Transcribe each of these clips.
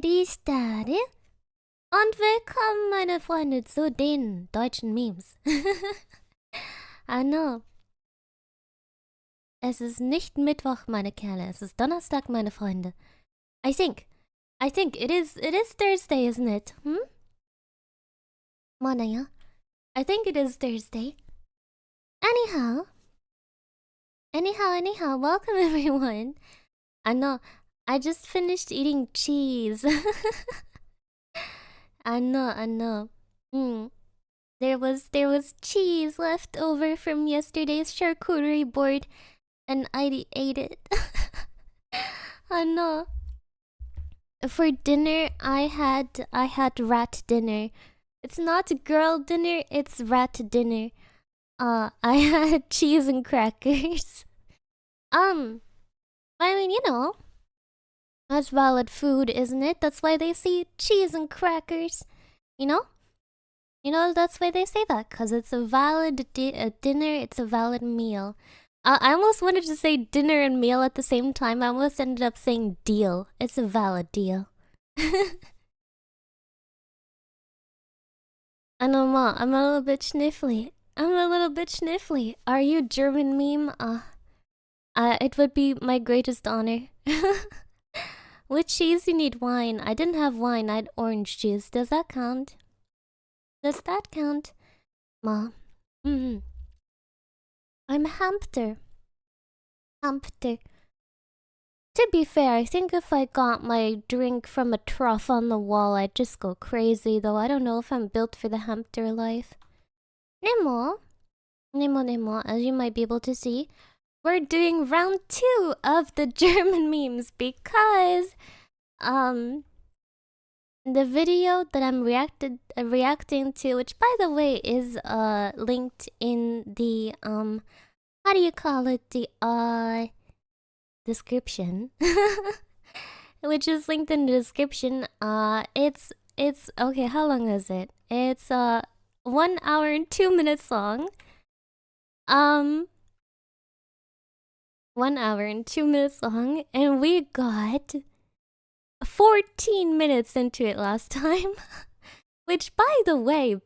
Viridevils. Und willkommen, meine Freunde, zu den deutschen Memes. I know. Es ist nicht Mittwoch, meine Kerle. Es ist Donnerstag, meine Freunde. I think it is Thursday, isn't it? Manaya. I think it is Thursday. Anyhow, welcome everyone. I know, I just finished eating cheese. I know. There was cheese left over from yesterday's charcuterie board, and I ate it. I know. For dinner, I had rat dinner. It's not girl dinner, it's rat dinner. I had cheese and crackers. I mean, you know, that's valid food, isn't it? That's why they say cheese and crackers. You know? That's why they say that, because it's a valid dinner, it's a valid meal. I almost wanted to say dinner and meal at the same time. I almost ended up saying deal. It's a valid deal. I know, Ma, I'm a little bit sniffly. Are you German meme? It would be my greatest honor. With cheese you need wine. I didn't have wine, I had orange juice. Does that count? Ma? I'm hamster. To be fair, I think if I got my drink from a trough on the wall, I'd just go crazy, though I don't know if I'm built for the hamster life. Nemo, as you might be able to see, we're doing round 2 of the German memes because, the video that I'm reacting to, which by the way is linked in the how do you call it, the description, which is linked in the description. It's okay. How long is it? It's 1 hour and 2 minutes long. 1 hour and 2 minutes long, and we got 14 minutes into it last time. Which, by the way,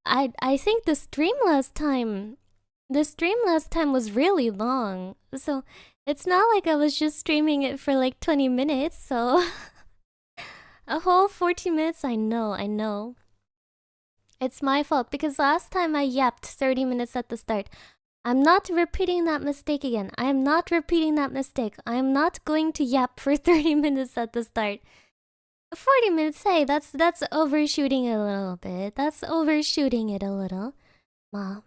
I think the stream last time was really long. So it's not like I was just streaming it for like 20 minutes. So a whole 14 minutes. I know. It's my fault because last time I yapped 30 minutes at the start. I'm not repeating that mistake again. I am not repeating that mistake. I am not going to yap for 30 minutes at the start. 40 minutes, hey, that's overshooting it a little bit. That's overshooting it a little. Ma.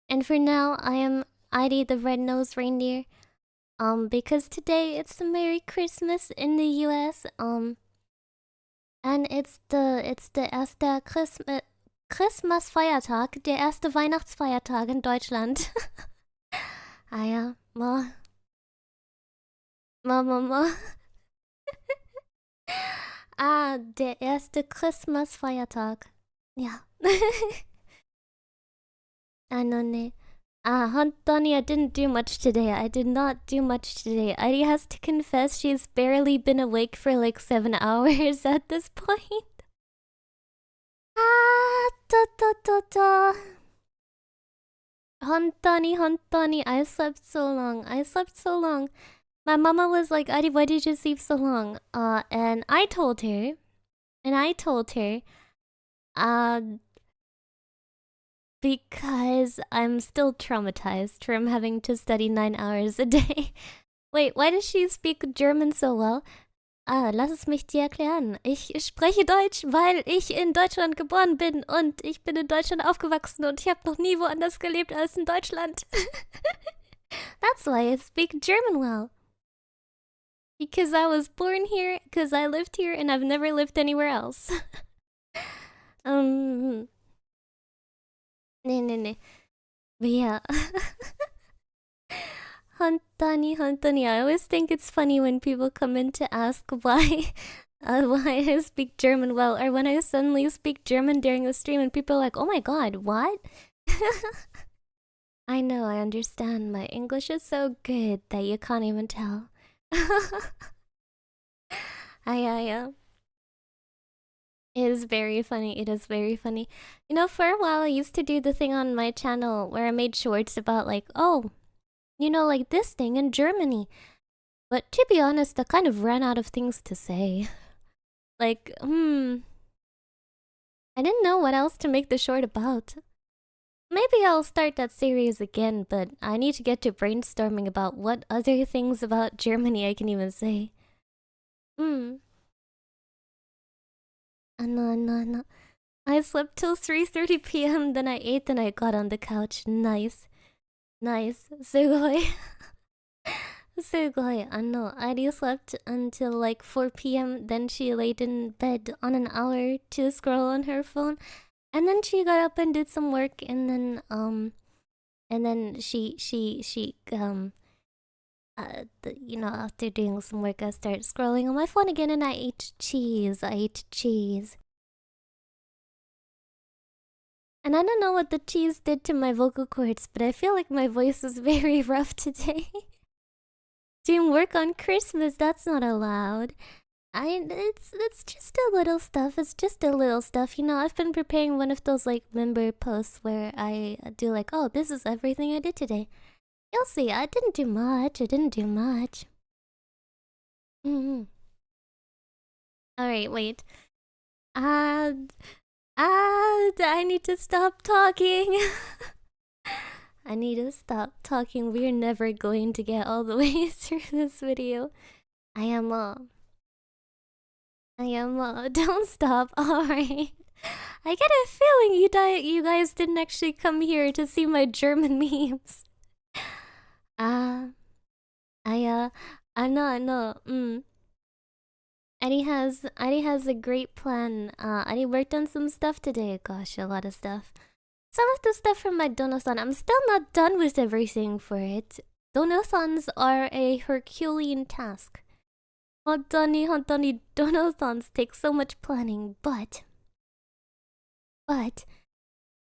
And for now, I am Heidi the Red-Nosed Reindeer. Because today it's the Merry Christmas in the US. And it's the erste Christmas-Feiertag, der erste Weihnachtsfeiertag in Deutschland. Ah ja, Ma. Der erste Christmas-Feiertag. Ja. I know, ne. Hontoni, I didn't do much today. I did not do much today. Heidi has to confess she's barely been awake for like 7 hours at this point. Hontoni, I slept so long. My mama was like, Adi, why did you sleep so long? And I told her, because I'm still traumatized from having to study 9 hours a day. Wait, why does she speak German so well? Lass es mich dir erklären. Ich spreche Deutsch, weil ich in Deutschland geboren bin und ich bin in Deutschland aufgewachsen und ich habe noch nie woanders gelebt als in Deutschland. That's why I speak German well. Because I was born here, because I lived here, and I've never lived anywhere else. Nee. But yeah. Hontoni, I always think it's funny when people come in to ask why I speak German well, or when I suddenly speak German during the stream and people are like, oh my god, what? I know, I understand. My English is so good that you can't even tell. I It is very funny. It is very funny. You know, for a while I used to do the thing on my channel where I made shorts about like, oh, you know, like this thing in Germany. But to be honest, I kind of ran out of things to say. Like, I didn't know what else to make the short about. Maybe I'll start that series again, but I need to get to brainstorming about what other things about Germany I can even say. No. I slept till 3:30 p.m., then I ate, then I got on the couch. Nice. Nice. Sugoi. Sugoi. Adi slept until like 4 p.m., then she laid in bed on an hour to scroll on her phone. And then she got up and did some work, and then you know, after doing some work, I started scrolling on my phone again, and I ate cheese. And I don't know what the cheese did to my vocal cords, but I feel like my voice is very rough today. Doing work on Christmas, that's not allowed. It's just a little stuff. It's just a little stuff. You know, I've been preparing one of those like member posts where I do like, oh, this is everything I did today. You'll see. I didn't do much. All right, wait. I need to stop talking. I need to stop talking. We're never going to get all the way through this video. I am don't stop. Alright. I get a feeling you guys didn't actually come here to see my German memes. I know. Eddie has a great plan. Eddie worked on some stuff today. Gosh, a lot of stuff. Some of the stuff from my donathon, I'm still not done with everything for it. Donathons are a Herculean task. Hontoni, donathons take so much planning, but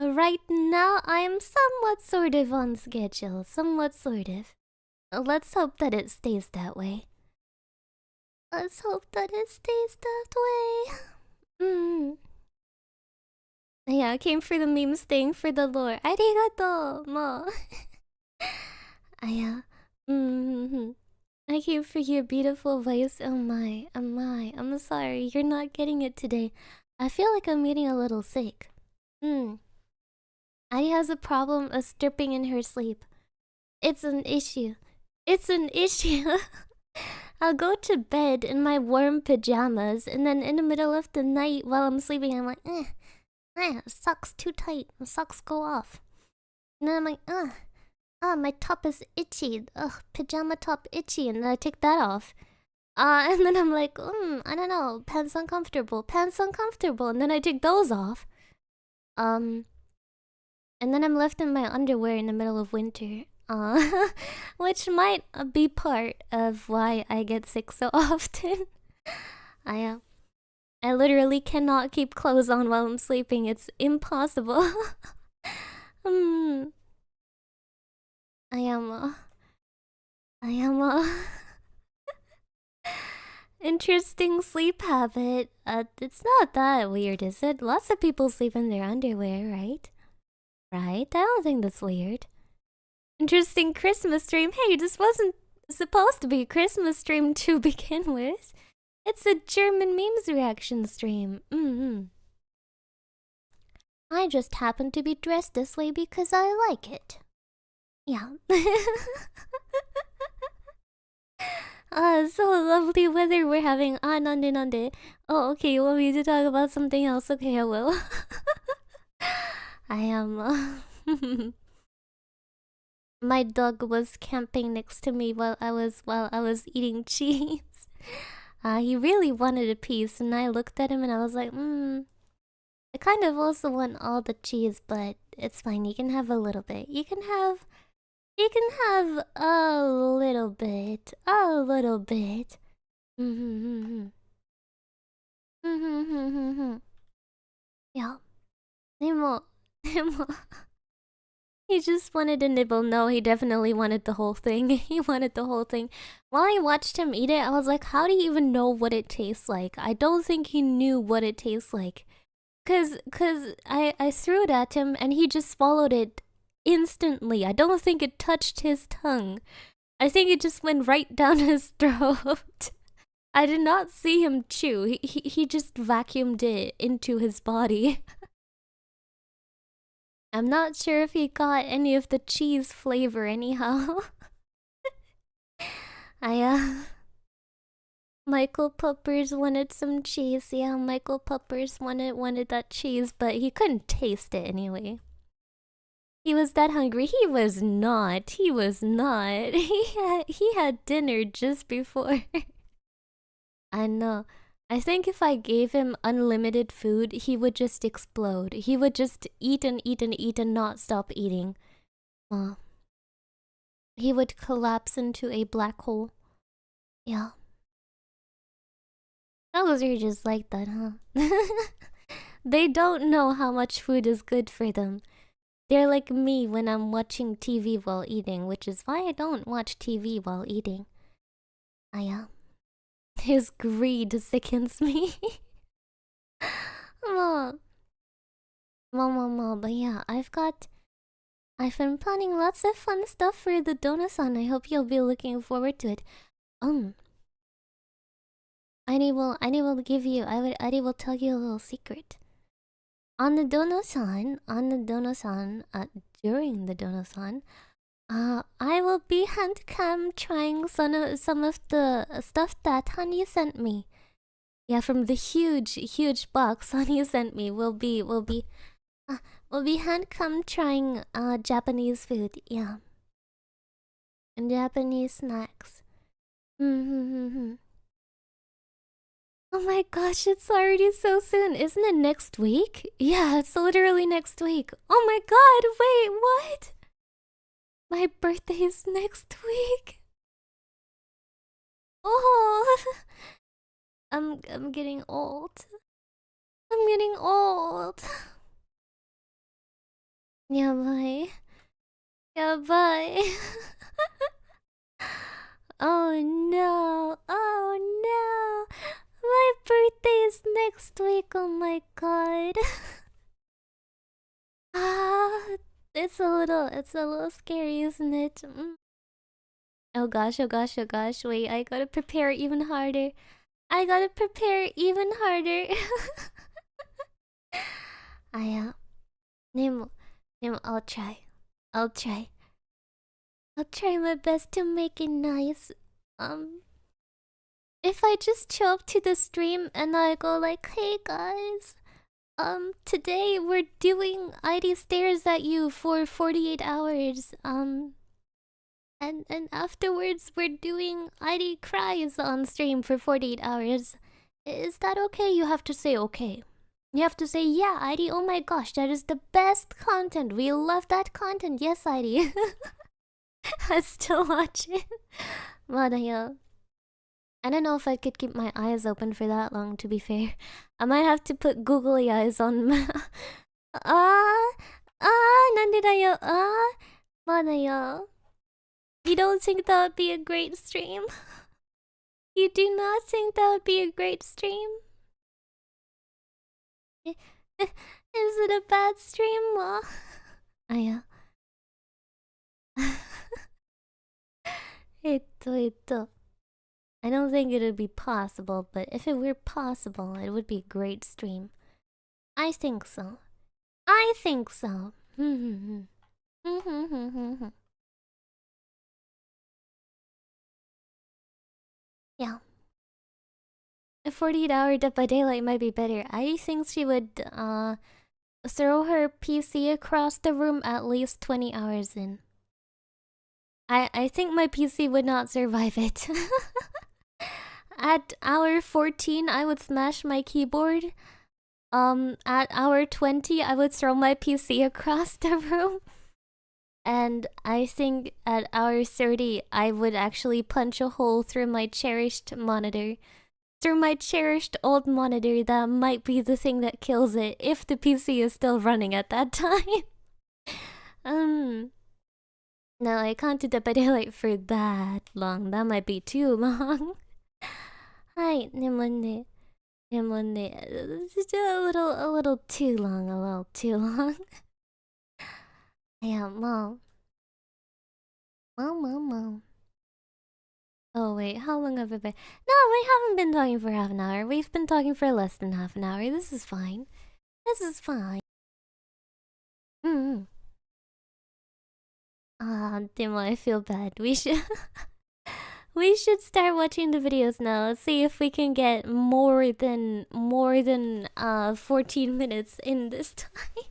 right now I am somewhat sort of on schedule. Somewhat sort of. Let's hope that it stays that way. Let's hope that it stays that way. Yeah, I came for the memes thing, for the lore. Arigato, mo. I came for your beautiful voice. Oh my. I'm sorry, you're not getting it today. I feel like I'm getting a little sick. Adi has a problem of stripping in her sleep. It's an issue. I'll go to bed in my warm pajamas, and then in the middle of the night while I'm sleeping, I'm like, socks too tight. The socks go off. And then I'm like, my top is itchy. Ugh, pajama top itchy. And then I take that off. And then I'm like, I don't know, pants uncomfortable. And then I take those off. And then I'm left in my underwear in the middle of winter. Which might be part of why I get sick so often. I literally cannot keep clothes on while I'm sleeping. It's impossible. I am interesting sleep habit. It's not that weird, is it? Lots of people sleep in their underwear, right? Right? I don't think that's weird. Interesting Christmas stream. Hey, this wasn't supposed to be a Christmas stream to begin with. It's a German memes reaction stream. I just happen to be dressed this way because I like it. Yeah. So lovely weather we're having. Nande. Oh, okay, you want me to talk about something else? Okay, I will. I am, my dog was camping next to me while I was eating cheese. He really wanted a piece, and I looked at him and I was like, I kind of also want all the cheese, but it's fine. You can have a little bit. You can have a little bit. Yeah. でも He just wanted a nibble. No, he definitely wanted the whole thing. He wanted the whole thing. While I watched him eat it, I was like, how do you even know what it tastes like? I don't think he knew what it tastes like. Cause I threw it at him and he just swallowed it instantly. I don't think it touched his tongue. I think it just went right down his throat. I did not see him chew. He just vacuumed it into his body. I'm not sure if he got any of the cheese flavor anyhow. Michael Puppers wanted some cheese. Yeah, Michael Puppers wanted that cheese, but he couldn't taste it anyway. He was that hungry. He was not. He was not. He had dinner just before. I know. I think if I gave him unlimited food, he would just explode. He would just eat and eat and eat and not stop eating. He would collapse into a black hole. Yeah. Dogs are just like that, huh? They don't know how much food is good for them. They're like me when I'm watching TV while eating, which is why I don't watch TV while eating. His greed sickens me. Mom. But yeah, I've been planning lots of fun stuff for the Donasan. I hope you'll be looking forward to it. Adi will give you, Adi will tell you a little secret. On the Donasan, during the Donasan, I will be handcam trying some of the stuff that Honey sent me. Yeah, from the huge box Honey sent me. We'll be handcam trying Japanese food. Yeah, and Japanese snacks. Oh my gosh, it's already so soon. Isn't it next week? Yeah, it's literally next week. Oh my god, wait, what? My birthday's next week. Oh, I'm getting old. I'm getting old. Yeah, bye. Yeah, bye. Oh no. Oh no. My birthday is next week. Oh my god. It's a little scary, isn't it? Oh gosh. Wait, I gotta prepare even harder. Nemo, I'll try. I'll try my best to make it nice. If I just show up to the stream and I go like, hey guys, today we're doing ID stares at you for 48 hours, and afterwards we're doing ID cries on stream for 48 hours. Is that okay? You have to say okay. You have to say, yeah, ID, oh my gosh, that is the best content. We love that content. Yes, ID. I still watch it. I don't know if I could keep my eyes open for that long, to be fair. I might have to put googly eyes on. Nandedayo. Madayo. You don't think that would be a great stream? You do not think that would be a great stream? Is it a bad stream? I don't think it would be possible, but if it were possible, it would be a great stream. I think so. Yeah. A 48-hour Dead by Daylight might be better. I think she would throw her PC across the room at least 20 hours in. I think my PC would not survive it. At hour 14, I would smash my keyboard. At hour 20, I would throw my PC across the room. And I think at hour 30, I would actually punch a hole through my cherished monitor. Through my cherished old monitor that might be the thing that kills it if the PC is still running at that time. No, I can't do Dead by Daylight for that long. That might be too long. Hi, Nimone. It's just a little too long, a little too long. Yeah, Mom. Mom. Oh wait, how long have we been? No, we haven't been talking for half an hour. We've been talking for less than half an hour. This is fine. This is fine. Demo, I feel bad. We should we should start watching the videos now. Let's see if we can get more than 14 minutes in this time.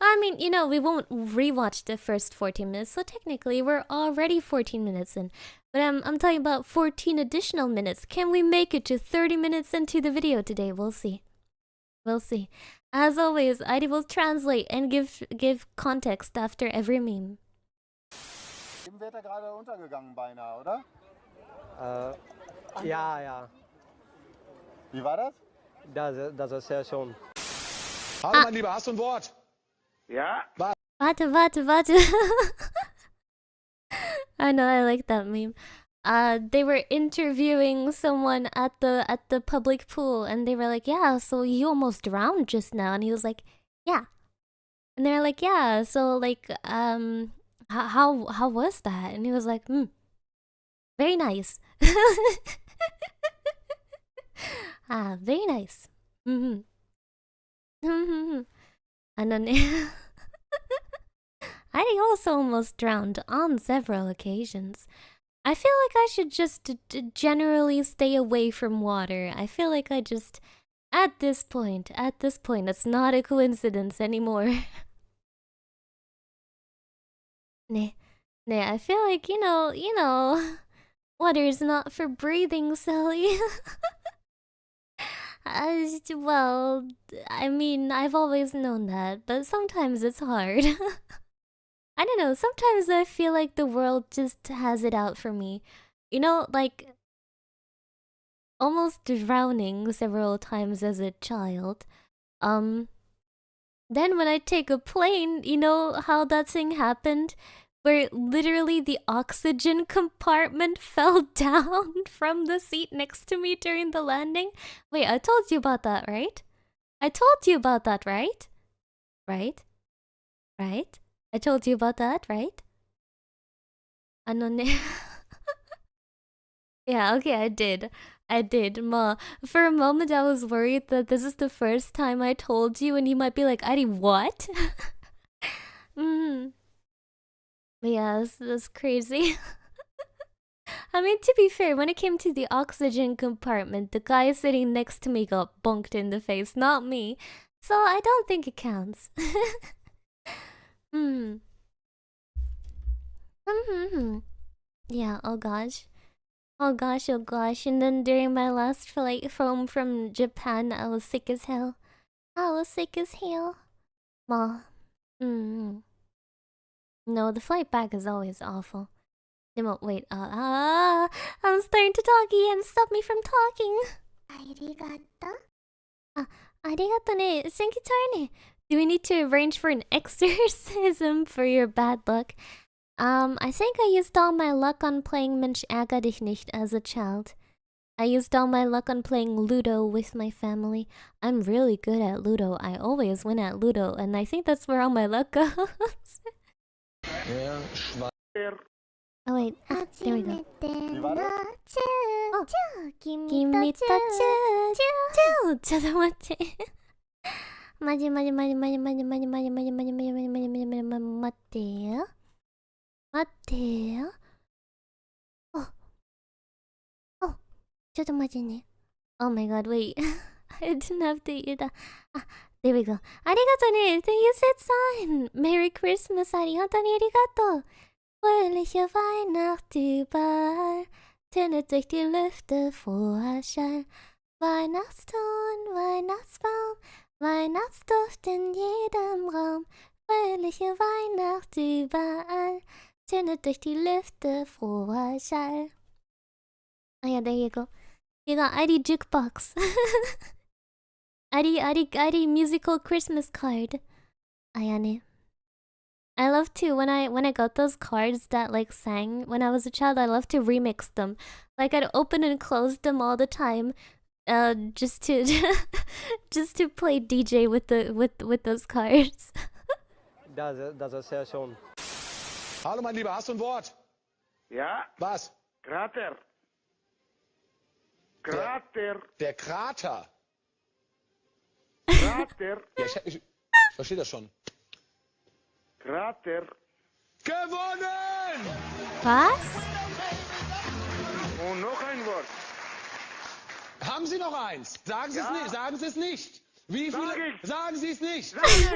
I mean, you know, we won't rewatch the first 14 minutes, so technically we're already 14 minutes in. But I'm talking about 14 additional minutes. Can we make it to 30 minutes into the video today? We'll see. We'll see. As always, ID will translate and give context after every meme. Eben wird er gerade untergegangen beinahe, oder? Ja. Wie war das? Das ist sehr schön. Hallo, mein Lieber, hast du ein Wort? Ja. Warte. I know, I like that meme. They were interviewing someone at the public pool, and they were like, "Yeah, so you almost drowned just now," and he was like, "Yeah," and they're like, "Yeah, so like, how was that?" And he was like, very nice." Very nice. And then I also almost drowned on several occasions. I feel like I should just generally stay away from water. I feel like I just, at this point, it's not a coincidence anymore. Nah, I feel like, you know, water is not for breathing, Sally. Well, I mean, I've always known that, but sometimes it's hard. I don't know, sometimes I feel like the world just has it out for me. You know, like, almost drowning several times as a child. Then when I take a plane, you know how that thing happened? Where literally the oxygen compartment fell down from the seat next to me during the landing? Wait, I told you about that, right? I told you about that, right? Right? I told you about that, right? Yeah, okay, I did. Ma. For a moment, I was worried that this is the first time I told you, and you might be like, Adi, what? But yeah, that's crazy. I mean, to be fair, when it came to the oxygen compartment, the guy sitting next to me got bunked in the face, not me. So I don't think it counts. Yeah, oh gosh. And then during my last flight home from Japan, I was sick as hell. Ma. No, the flight back is always awful. Wait, I'm starting to talk again. Stop me from talking. Arigato ne. Thank you, Tarne. Do we need to arrange for an exorcism for your bad luck? I think I used all my luck on playing Mensch ärger dich nicht as a child. I used all my luck on playing Ludo with my family. I'm really good at Ludo. I always win at Ludo, and I think that's where all my luck goes. Oh wait, there we go. Oh, Kimi to choo. ちょっと待って。待ってよ。ちょっと待ってね。Oh my god, wait. I didn't have to hear that. There we go. ありがとうね。You said sign. Merry Christmas, 本当にありがとう。Fröhliche Weihnacht überall. Tönet durch die Lüfte froher Schall. Weihnachtston, Weihnachtsbaum. Weihnachtsduft in jedem Raum. Fröhliche Weihnacht überall. Tönet durch die Lüfte froher Schall. Oh yeah, there you go. You got ID Jukebox. ID musical Christmas card. Ah yeah, ne. I love to when I got those cards that like sang when I was a child. I love to remix them. Like I'd open and close them all the time, just to just to play DJ with those cards. Das ist sehr schön. Hallo, mein Lieber, hast du ein Wort? Ja, Was? Krater. Krater. Der Krater. Krater. Ja, ich verstehe das schon. Krater. Gewonnen! Was? Und noch ein Wort. Haben Sie noch eins? Sagen Sie es Ja. nicht. Sagen Sie es nicht. Wie Sag viele? ich. Sagen Sie es nicht. Sag ich.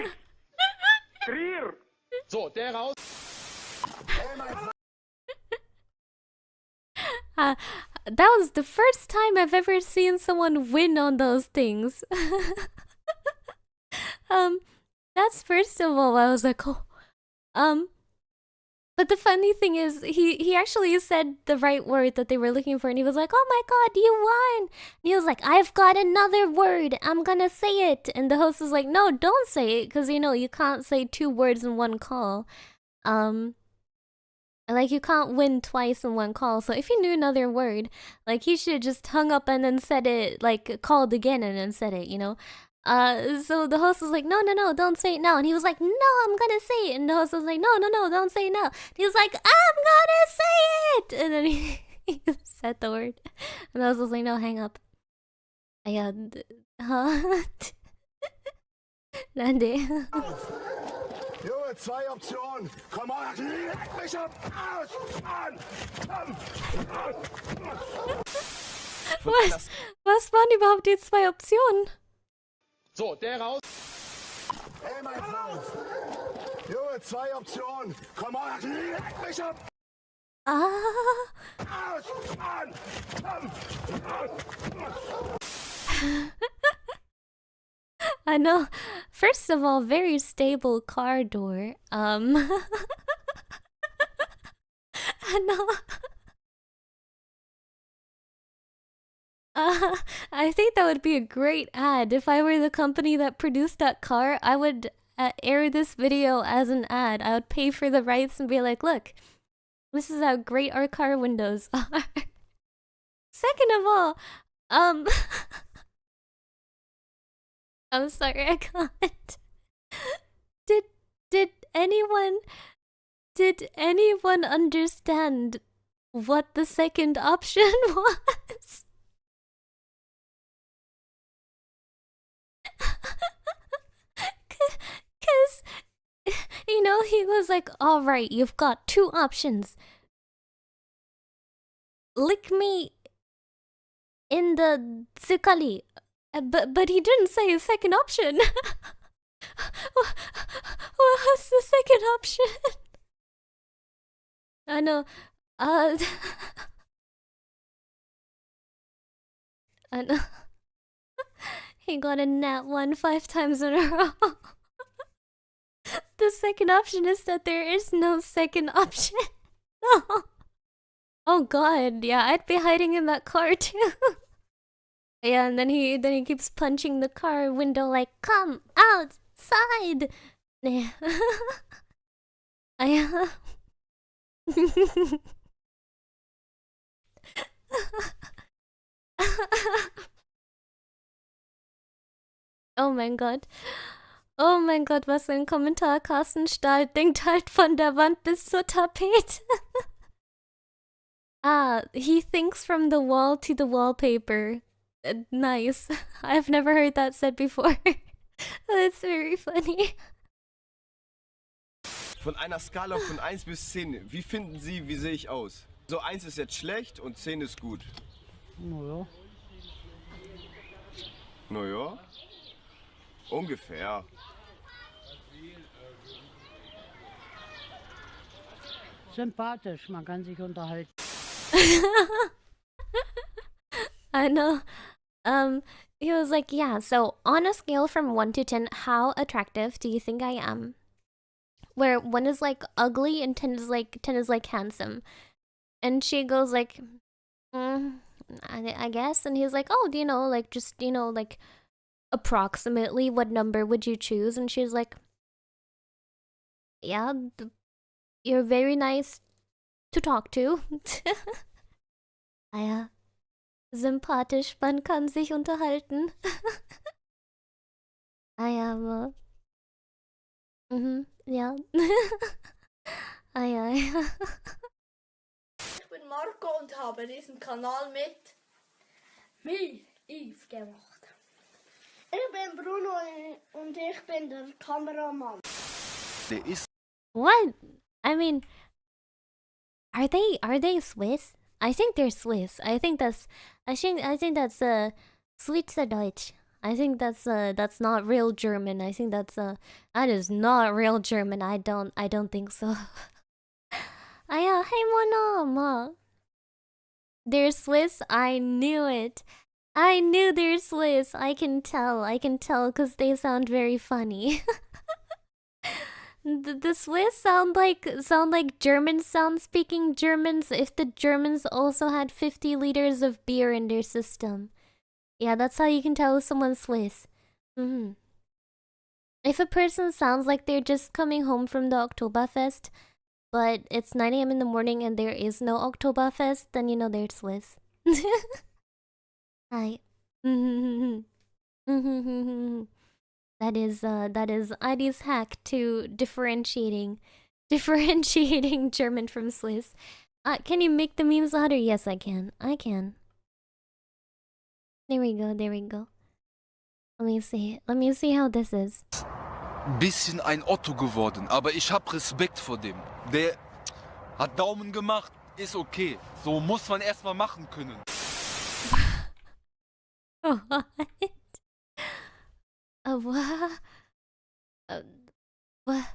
Trier. So, der raus. That was the first time I've ever seen someone win on those things. That's first of all. I was like, oh, but the funny thing is, he actually said the right word that they were looking for, and he was like, "Oh my God, you won!" And he was like, "I've got another word. I'm gonna say it." And the host was like, "No, don't say it, because you can't say 2 words in one call. Like you can't win twice in one call. So if he knew another word, like he should have just hung up and then said it, like called again and then said it, So the host was like, no, don't say it now. And he was like, no, I'm gonna say it. And the host was like, no, don't say it now. And he was like, I'm gonna say it. And then he said the word. And the host was like, no, hang up. Nande. Junge, 2 Optionen. Komm on, leck mich am Arsch an. Was waren überhaupt die 2 Optionen? So, der raus. Hey, mein Freund. Junge, 2 Optionen. Komm on, leck mich am Arsch an. I know. First of all, very stable car door. I know. I think that would be a great ad. If I were the company that produced that car, I would air this video as an ad. I would pay for the rights and be like, look, this is how great our car windows are. Second of all, I'm sorry, I can't. Did anyone understand what the second option was? Cause he was like, all right, you've got 2 options. Lick me in the tsukali. But he didn't say a second option. What was the second option? I know. I know. He got a nat 1 5 times in a row. The second option is that there is no second option. No. Oh God, yeah, I'd be hiding in that car too. Yeah, and then he keeps punching the car window like, come outside. Yeah. Oh mein Gott. Oh mein Gott, was ein Kommentar. Carsten Stahl denkt halt von der Wand bis zur Tapete. He thinks from the wall to the wallpaper. Nice. I've never heard that said before. That's very funny. Von einer Skala von 1 bis 10, wie finden Sie, wie sehe ich aus? So 1 ist jetzt schlecht und 10 ist gut. Naja. Naja, ungefähr. Sympathisch, man kann sich unterhalten. I know. He was like, yeah, so on a scale from 1 to 10, how attractive do you think I am? Where 1 is like ugly and 10 is like handsome. And she goes like, I guess. And he's like, oh, like just, like approximately what number would you choose? And she's like, yeah, you're very nice to talk to. Ah ja, sympathisch, man kann sich unterhalten. Ah ja, aber... ja. Ah ja, ja. Ich bin Marco und habe diesen Kanal mit Yves gemacht. Ich bin Bruno und ich bin der Kameramann. Der ist What? I mean, are they Swiss? I think they're Swiss. I think that's Schweizerdeutsch. I think that's not real German. I think that is not real German. I don't think so. Ah ja, hey Mama. They're Swiss. I knew it. I knew they're Swiss. I can tell because they sound very funny. The Swiss sound like Germans sound speaking Germans if the Germans also had 50 liters of beer in their system. Yeah, that's how you can tell if someone's Swiss. If a person sounds like they're just coming home from the Oktoberfest, but it's 9 a.m. in the morning and there is no Oktoberfest, then you know they're Swiss. Hi. That is Idi's hack to differentiating German from Swiss. Can you make the memes louder? Yes, I can. There we go. Let me see how this is. Bisschen ein Otto geworden, aber ich hab Respekt vor dem. Der hat Daumen gemacht, ist okay. So muss man erstmal machen können. What?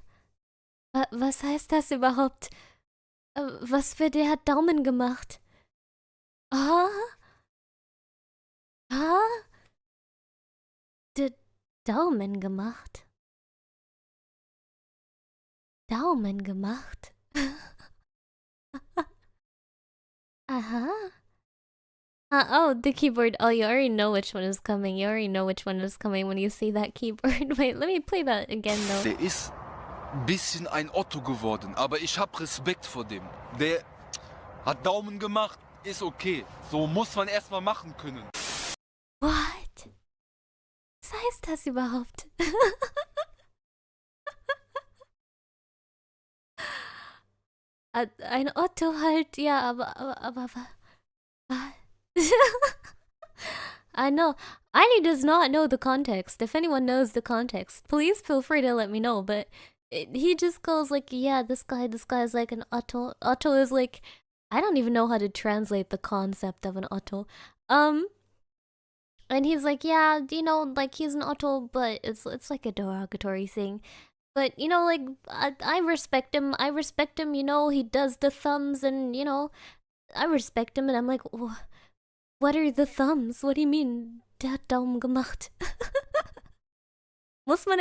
Was heißt das überhaupt? Was für der hat Daumen gemacht? Daumen gemacht? Daumen gemacht? Oh, the keyboard. Oh, you already know which one is coming. You already know which one is coming when you see that keyboard. Wait, let me play that again, though. Der ist bisschen ein Otto geworden, aber ich hab Respekt vor dem. Der hat Daumen gemacht, ist okay. So muss man erstmal machen können. What? Was heißt das überhaupt? Ein Otto halt, ja, aber I know. Ali does not know the context. If anyone knows the context, please feel free to let me know. But he just goes like, yeah, this guy is like an Otto. Otto is like, I don't even know how to translate the concept of an Otto. And he's like, yeah, you know, like he's an Otto, but it's like a derogatory thing. But you know, like I respect him. You know, he does the thumbs, and you know, I respect him. And I'm like, what are the thumbs? What do you mean? Der hat Daumen gemacht. Muss man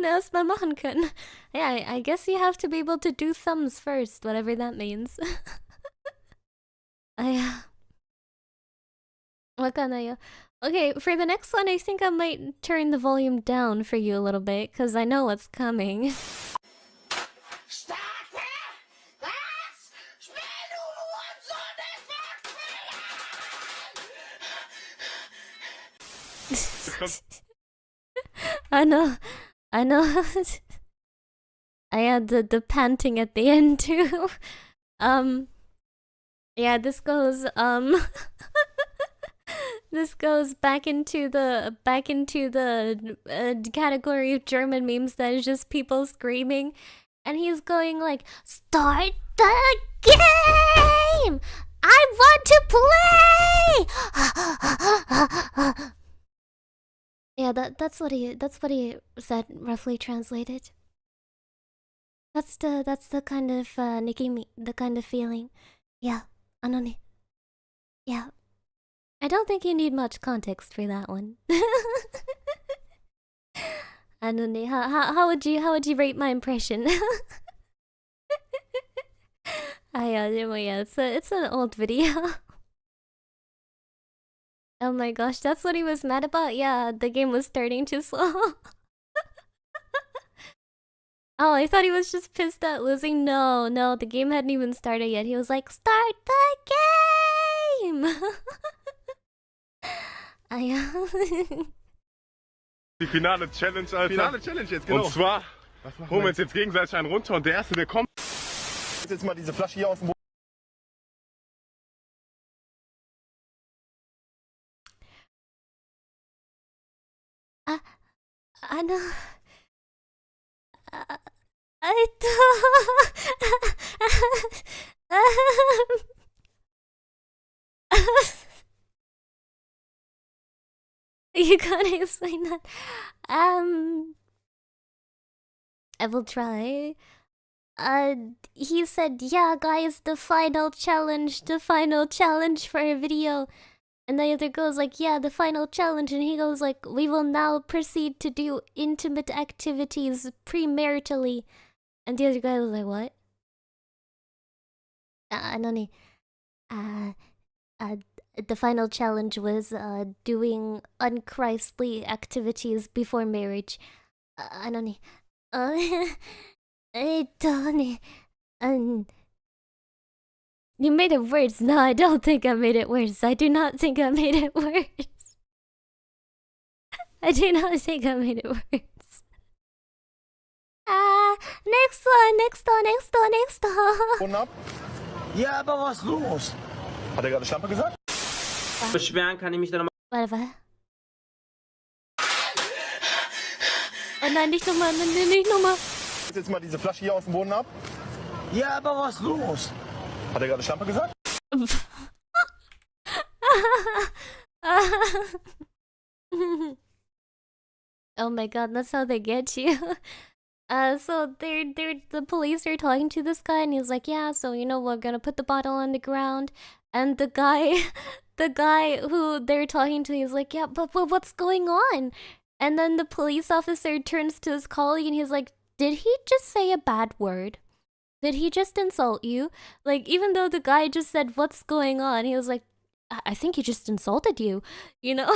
erst mal machen können. Yeah, I guess you have to be able to do thumbs first, whatever that means. Okay, for the next one, I think I might turn the volume down for you a little bit, because I know what's coming. I know. I had the panting at the end too. Yeah, this goes this goes back into the category of German memes that is just people screaming, and he's going like, "Start the game! I want to play!" Yeah, that's what he said, roughly translated. That's the kind of the kind of feeling. Yeah, anone. Yeah. I don't think you need much context for that one. Anone, how would you rate my impression? Yeah, it's an old video. Oh my gosh, that's what he was mad about? Yeah, the game was starting too slow. Oh, I thought he was just pissed at losing. No, no, the game hadn't even started yet. He was like, start the game! Die finale Challenge, Alter. Finale Challenge jetzt, genau. Und zwar holen wir uns jetzt gegenseitig einen runter und der Erste, der kommt. Jetzt mal diese Flasche hier aus dem Boden. Anna. You gotta explain that. I will try. He said, yeah, guys, the final challenge for a video. And the other goes like, yeah, the final challenge. And he goes like, we will now proceed to do intimate activities premaritally. And the other guy was like, what? I don't know. The final challenge was doing unchristly activities before marriage. I don't know. You made it worse. No, I don't think I made it worse. I do not think I made it worse. I do not think I made it worse. Next one. Boden ab. Ja, aber was los? Hat er gerade Schlampe gesagt? Beschweren kann ich mich dann nochmal. Warte. Oh nein, nicht nochmal, nicht nochmal. Jetzt mal diese Flasche hier aus dem Boden ab. Ja, aber was los? Hat er gerade Schlampe gesagt? Oh my god, that's how they get you. So the police are talking to this guy and he's like, yeah, so you know, we're gonna put the bottle on the ground. And the guy who they're talking to, he's like, yeah, but what's going on? And then the police officer turns to his colleague and he's like, did he just say a bad word? Did he just insult you? Like, even though the guy just said, what's going on? He was like, I think he just insulted you, you know?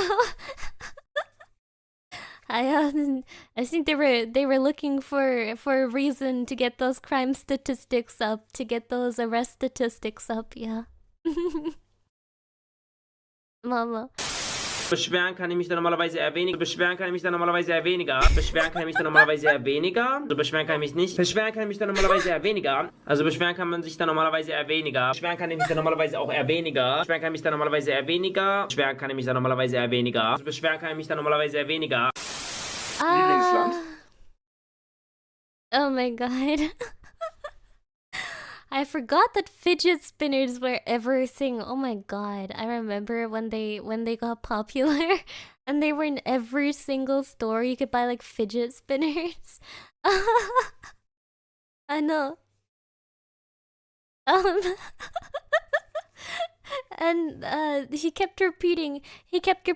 I think they were looking for a reason to get those crime statistics up, to get those arrest statistics up, yeah. Mama. Beschweren kann ich mich dann normalerweise eher weniger. Beschweren kann ich mich dann normalerweise eher weniger. Beschweren kann ich mich dann normalerweise eher weniger. Also beschweren kann ich mich nicht. Beschweren kann ich mich dann normalerweise eher weniger. Also beschweren kann man sich dann normalerweise eher weniger. Beschweren kann ich mich dann normalerweise auch eher weniger. Beschweren kann ich mich dann normalerweise eher weniger. Beschweren kann ich mich dann normalerweise eher weniger. Also beschweren kann ich mich dann normalerweise eher weniger. Oh my god. I forgot that fidget spinners were everything. Oh my god. I remember when they got popular and they were in every single store. You could buy like fidget spinners. I know. And he kept repeating. He kept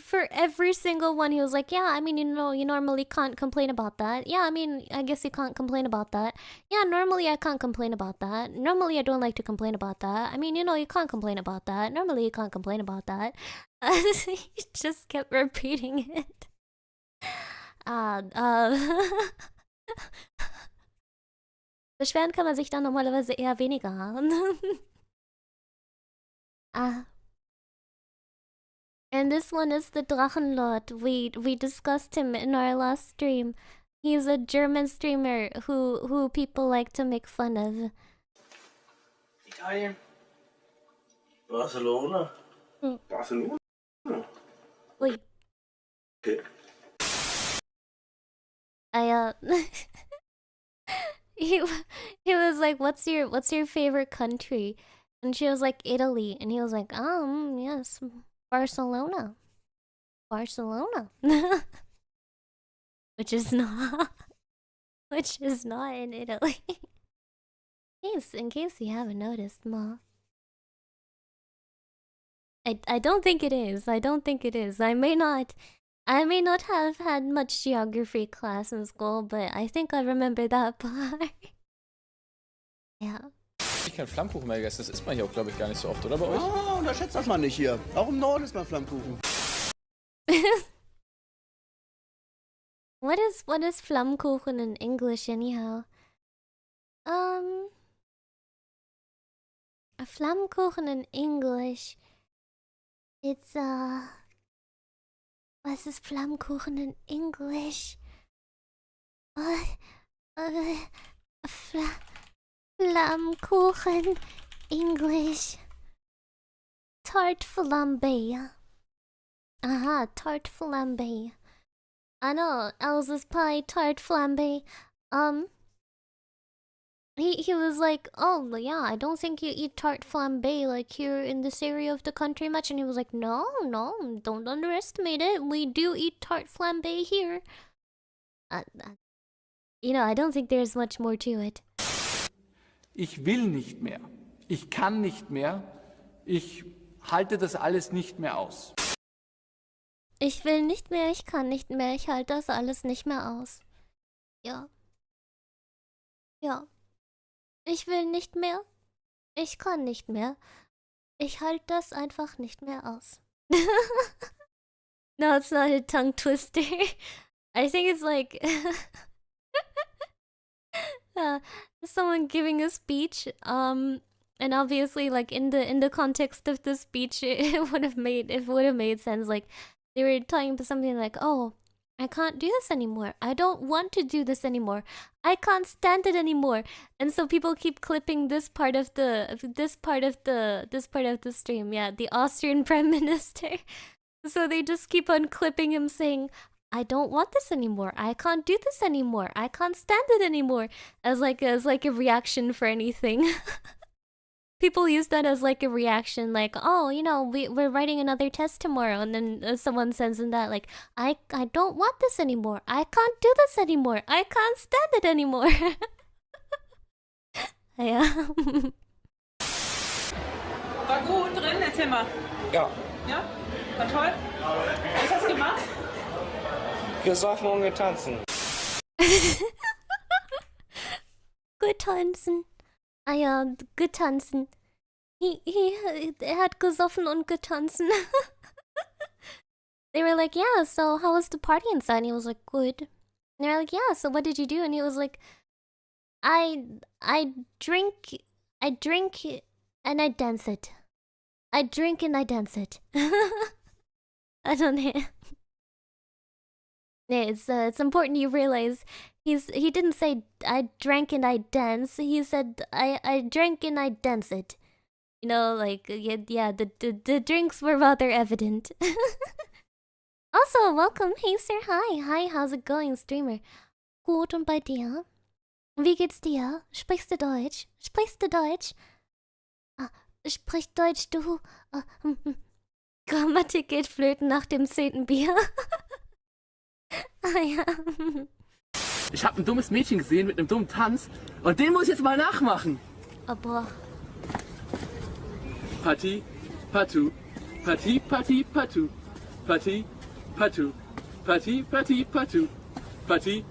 for every single one. He was like, "Yeah, I mean, you know, you normally can't complain about that. Yeah, I mean, I guess you can't complain about that. Yeah, normally I can't complain about that. Normally I don't like to complain about that. I mean, you know, you can't complain about that. Normally you can't complain about that." He just kept repeating it. Beschweren kann man sich dann normalerweise eher weniger. And this one is the Drachenlord. We discussed him in our last stream. He's a German streamer who people like to make fun of. Italien. Barcelona. Barcelona. Ui. Okay. He was like, what's your favorite country? And she was like, Italy. And he was like, yes, Barcelona. Barcelona. Which is not in Italy. In case you haven't noticed, Ma. I don't think it is. I don't think it is. I may not have had much geography class in school, but I think I remember that part. Yeah. Ich kein Flammkuchen mehr gegessen. Das isst man hier auch, glaube ich, gar nicht so oft, oder bei euch? Oh, unterschätzt das mal nicht hier. Auch im Norden ist man Flammkuchen. What is Flammkuchen in English anyhow? A Flammkuchen in English. It's was ist Flammkuchen in English? Flammkuchen English. Tart flambe. Aha, tart flambe. I know, Elsa's pie, tart flambe. He was like, oh yeah, I don't think you eat tart flambe like here in this area of the country much. And he was like, no, don't underestimate it. We do eat tart flambe here. You know, I don't think there's much more to it. Ich will nicht mehr. Ich kann nicht mehr. Ich halte das alles nicht mehr aus. Ich will nicht mehr, ich kann nicht mehr, ich halte das alles nicht mehr aus. Ja. Ja. Ich will nicht mehr, ich kann nicht mehr, ich halte das einfach nicht mehr aus. No, it's not a tongue twister. I think it's like someone giving a speech, and obviously like in the context of the speech it would have made sense. Like they were talking about something like, oh, I can't do this anymore. I don't want to do this anymore. I can't stand it anymore. And so people keep clipping this part of the stream. Yeah, the Austrian Prime Minister. So they just keep on clipping him saying, I don't want this anymore. I can't do this anymore. I can't stand it anymore. As like a reaction for anything. People use that as like a reaction, like, oh, you know, we're writing another test tomorrow, and then someone sends in that like, I don't want this anymore. I can't do this anymore. I can't stand it anymore. Ja. War gut drin, erzähl mal. Ja. Ja? War toll? Was hast du gemacht? Gesoffen und getanzen. Getanzen. Ah ja, getanzen. Er hat gesoffen und getanzen. They were like, yeah, so how was the party inside? And he was like, good. And they were like, yeah, so what did you do? And he was like, I drink and I dance it. I drink and I dance it. I don't know. Yeah, it's important you realize he didn't say I drank and I dance. He said I drank and I dance it. You know, like yeah, the drinks were rather evident. Also, welcome, hey sir, hi, how's it going, streamer? Gut und bei dir? Wie geht's dir? Sprichst du Deutsch? Sprichst du Deutsch? Sprich Deutsch, du. Grammatik geht flöten nach dem 10. Bier. Ah ja. Ich habe ein dummes Mädchen gesehen mit einem dummen Tanz und den muss ich jetzt mal nachmachen. Oh boah. Party, Patu, Party, Party, Patu, Party, Patu, Party, Party, Patu, Party,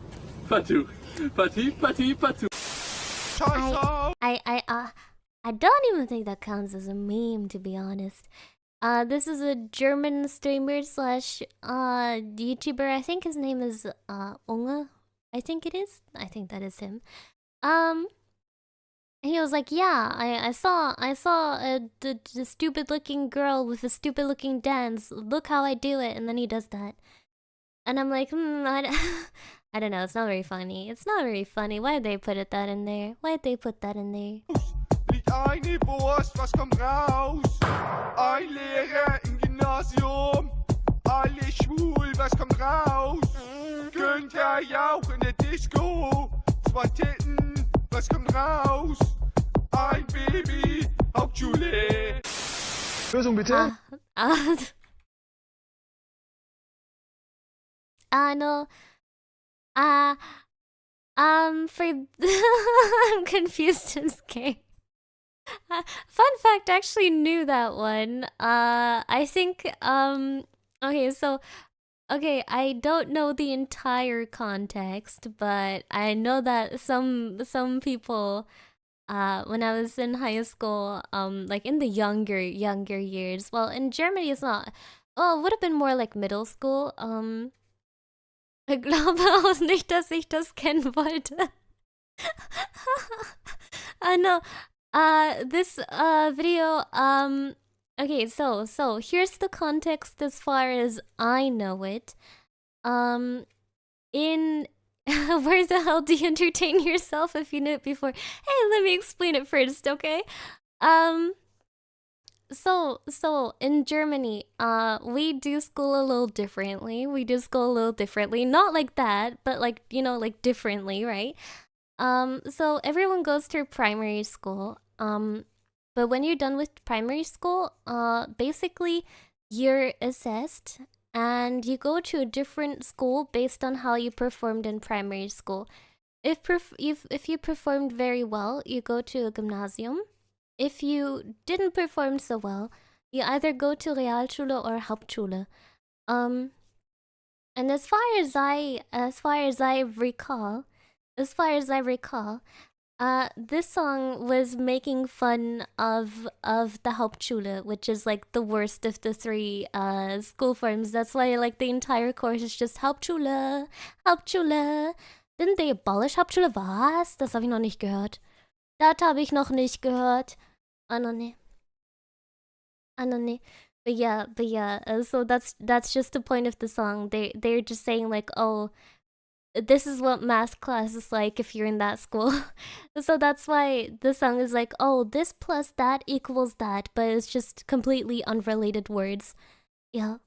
Patu, Party, Party, Patu. I don't even think that counts as a meme, to be honest. This is a German streamer slash YouTuber. I think his name is Unge. I think it is. I think that is him. He was like, yeah, I saw the stupid looking girl with a stupid looking dance. Look how I do it, and then he does that. And I'm like, I don't know. It's not very funny. It's not very funny. Why'd they put that in there? Why'd they put that in there? Liegt eine Wurst, was kommt raus? Ein Lehrer im Gymnasium. Alle schwul, was kommt raus? Günther Jauch in der Disco. 2 Titten, was kommt raus? Ein Baby, Hauptschule. Lösung bitte. No. I'm confused and scared. Fun fact, I actually knew that one. I think, okay, I don't know the entire context, but I know that some people, when I was in high school, like in the younger years, well, in Germany it's not, well, it would have been more like middle school, Ich glaube auch nicht, dass ich das kennen wollte. No. This video, okay, so here's the context as far as I know it. In where the hell do you entertain yourself if you knew it before? Hey, let me explain it first, okay? So in Germany, we do school a little differently. Not like that, but like, you know, like differently, right? So everyone goes through primary school. But when you're done with primary school, basically you're assessed and you go to a different school based on how you performed in primary school. If you performed very well, you go to a gymnasium. If you didn't perform so well, you either go to Realschule or Hauptschule. And as far as I recall, this song was making fun of the Hauptschule, which is like the worst of the three school forms. That's why like the entire chorus is just Hauptschule, Hauptschule. Didn't they abolish Hauptschule? Was? Das habe ich noch nicht gehört. Das habe ich noch nicht gehört. Ah no ne. But yeah. So that's just the point of the song. They're just saying like, oh, this is what math class is like if you're in that school. So that's why the song is like, oh, this plus that equals that, but it's just completely unrelated words. Yeah.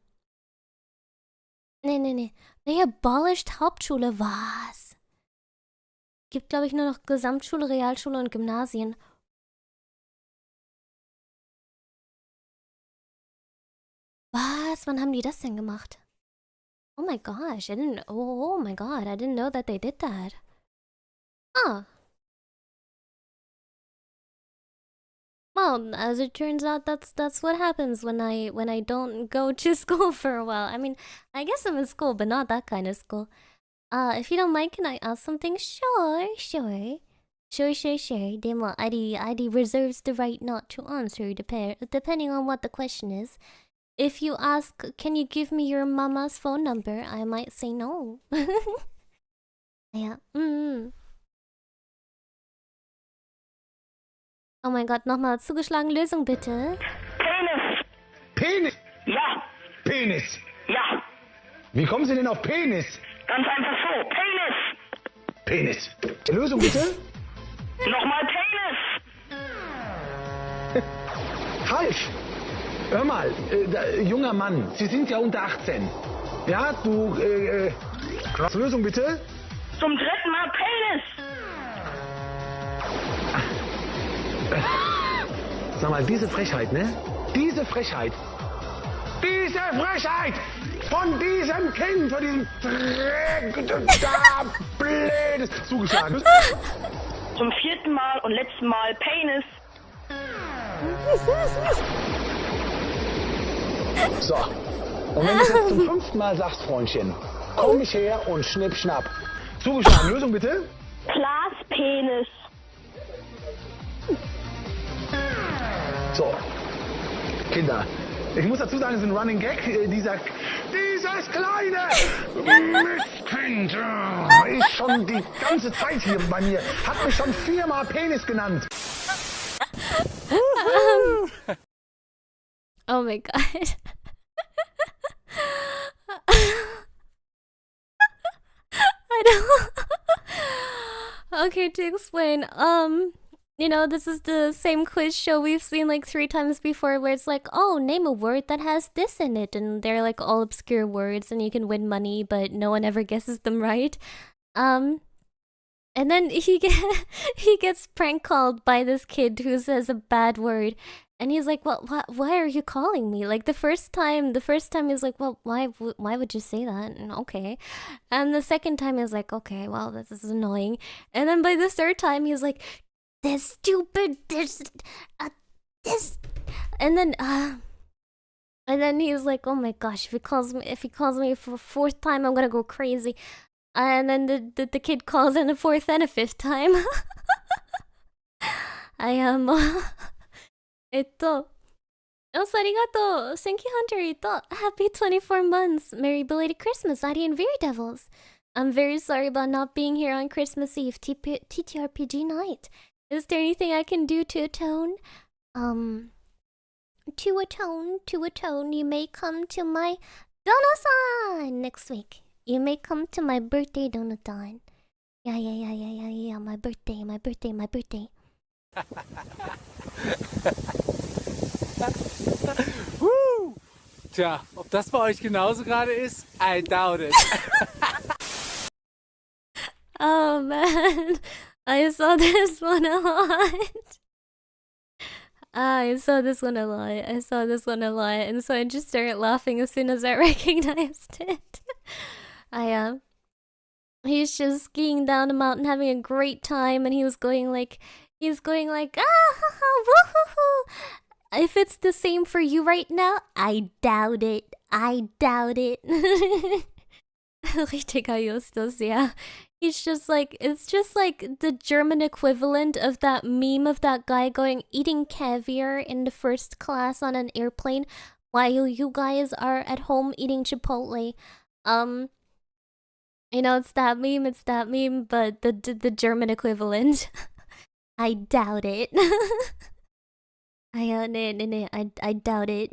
Nee. They abolished Hauptschule. Was? Gibt, glaube ich, nur noch Gesamtschule, Realschule und Gymnasien. Was? Wann haben die das denn gemacht? Oh my gosh, oh my god, I didn't know that they did that. Huh. Well, as it turns out, that's what happens when I don't go to school for a while. I mean, I guess I'm in school, but not that kind of school. If you don't mind, can I ask something? Sure. Demo, ID reserves the right not to answer, depending on what the question is. If you ask, can you give me your mama's phone number? I might say no. Ja. Oh mein Gott, nochmal zugeschlagen. Lösung bitte. Penis. Penis? Ja. Penis? Ja. Wie kommen Sie denn auf Penis? Ganz einfach so. Penis. Penis. Lösung bitte? Nochmal Penis. Falsch. Hör mal, junger Mann, Sie sind ja unter 18. Ja, du, Lösung bitte? Zum dritten Mal Penis. Sag mal, diese Frechheit, ne? Diese Frechheit von diesem Kind, von diesem blödes zugeschlagen. Zum vierten Mal und letzten Mal Penis. So, und wenn du das zum 5. Mal sagst, Freundchen, komm ich her und schnipp, schnapp. Zugeschlagen, Lösung bitte? Glaspenis. So, Kinder, ich muss dazu sagen, es ist ein Running Gag. Dieses kleine Mistkind ist schon die ganze Zeit hier bei mir. Hat mich schon 4-mal Penis genannt. Oh my god. I don't. Okay, to explain. You know, this is the same quiz show we've seen like 3 times before where it's like, oh, name a word that has this in it. And they're like all obscure words and you can win money, but no one ever guesses them right. And then he gets prank called by this kid who says a bad word. And he's like, well, why are you calling me? Like the first time he's like, well, why would you say that? And okay. And the second time he's like, okay, well, this is annoying. And then by the third time he's like, this stupid, this. And then he's like, oh my gosh, if he calls me for a 4th time, I'm gonna go crazy. And then the kid calls in a 4th and a 5th time. I am. Also, arigato. Thank you, Hunter. Ito. Happy 24 months. Merry belated Christmas, Adi and Viridevils. I'm very sorry about not being here on Christmas Eve. TTRPG night. Is there anything I can do to atone? To atone, you may come to my Dono-san next week. You may come to my birthday Dono-san. Yeah, my birthday. Tja, ob das bei euch genauso gerade ist? I doubt it. Oh man, I saw this one a lot. I saw this one a lot, and so I just started laughing as soon as I recognized it. He's just skiing down a mountain, having a great time, and he's going like, ah, ha, ha, woohoo. If it's the same for you right now, I doubt it. Richtig Justus, yeah. It's just like the German equivalent of that meme of that guy going eating caviar in the first class on an airplane while you guys are at home eating Chipotle. You know, it's that meme, but the German equivalent. I doubt it. I doubt it.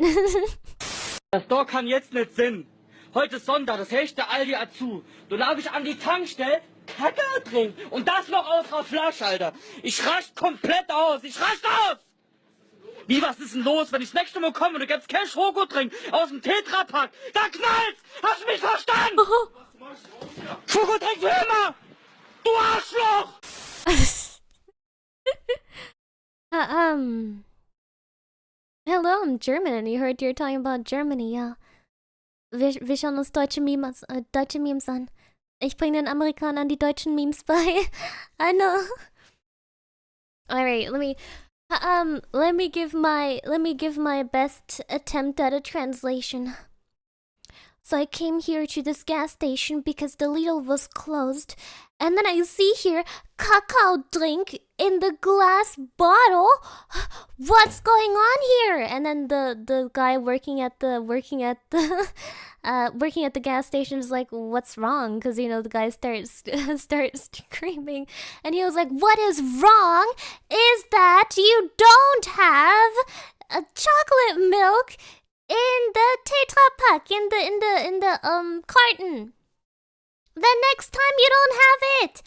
Das Door kann jetzt nicht Sinn. Heute ist Sonntag, das hellste Aldi hat zu. Du darf ich an die Tankstelle Kacke trinken. Und das noch aus der Flasche, Alter. Ich rasch komplett aus. Wie, was ist denn los? Wenn ich das nächste Mal komme und du gibst kein Schokotrink aus dem Tetrapack, dann knallt's! Hast du mich verstanden? Schokotrink für immer! Du Arschloch! Hello, I'm German, and you heard you're talking about Germany, yeah. Wir schauen uns deutsche Memes an. Ich bringe den Amerikanern die deutschen Memes bei. I know. Alright, let me give my best attempt at a translation. So I came here to this gas station because the Lidl was closed. And then I see here cacao drink in the glass bottle. What's going on here? And then the guy working at the gas station is like, what's wrong? Because you know the guy starts screaming, and he was like, what is wrong is that you don't have a chocolate milk in the Tetra Pak, in the carton. The next time you don't have it,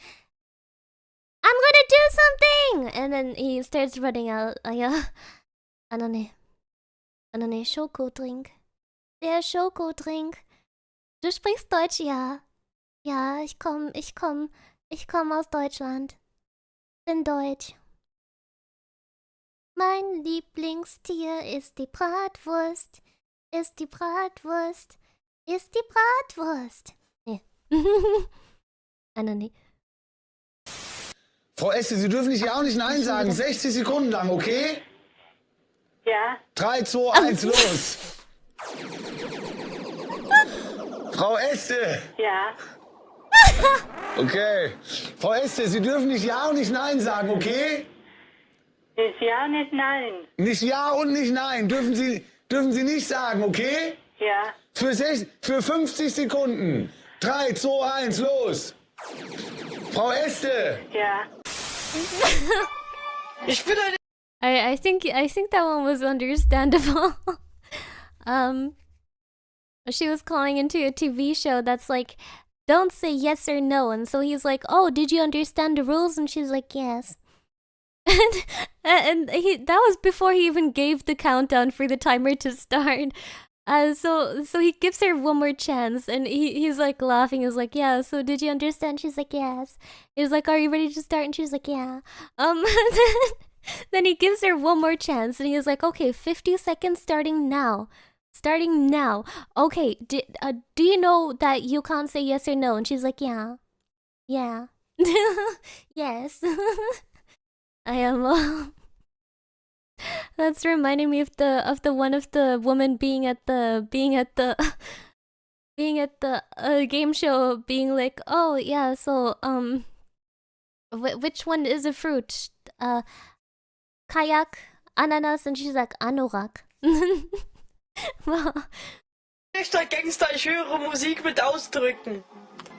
I'm gonna do something. And then he starts running out. Anone, Schokodrink. Der Schokodrink. Du sprichst Deutsch, ja. Ja, ich komm aus Deutschland. Bin deutsch. Mein Lieblingstier ist die Bratwurst. Ist die Bratwurst. Nee. Anone. Frau Este, Sie dürfen hier auch nicht Nein sagen. 60 Sekunden lang, okay? Ja. 3, 2, 1, los. Frau Este. Ja. Okay. Frau Este, Sie dürfen nicht Ja und nicht Nein sagen, okay? Ist Ja, nicht Nein. Nicht Ja und nicht Nein. Dürfen Sie nicht sagen, okay? Ja. Für 50 Sekunden. 3, 2, 1, los. Frau Este. Ja. Ich bin eine... I think that one was understandable. She was calling into a TV show that's like, don't say yes or no, and so he's like, oh, did you understand the rules? And she's like, yes. and that was before he even gave the countdown for the timer to start. So he gives her one more chance, and he's like laughing. He's like, yeah. So did you understand? She's like, yes. He's like, are you ready to start? And she's like, yeah. Then he gives her one more chance, and he's like, okay, 50 seconds starting now. Okay, do you know that you can't say yes or no? And she's like, yeah. Yes. I am. That's reminding me of the woman being at the game show, being like, oh yeah, so which one is a fruit? Kayak, ananas, and she's like, anorak. Echter Gangster, ich höre Musik mit Ausdrücken.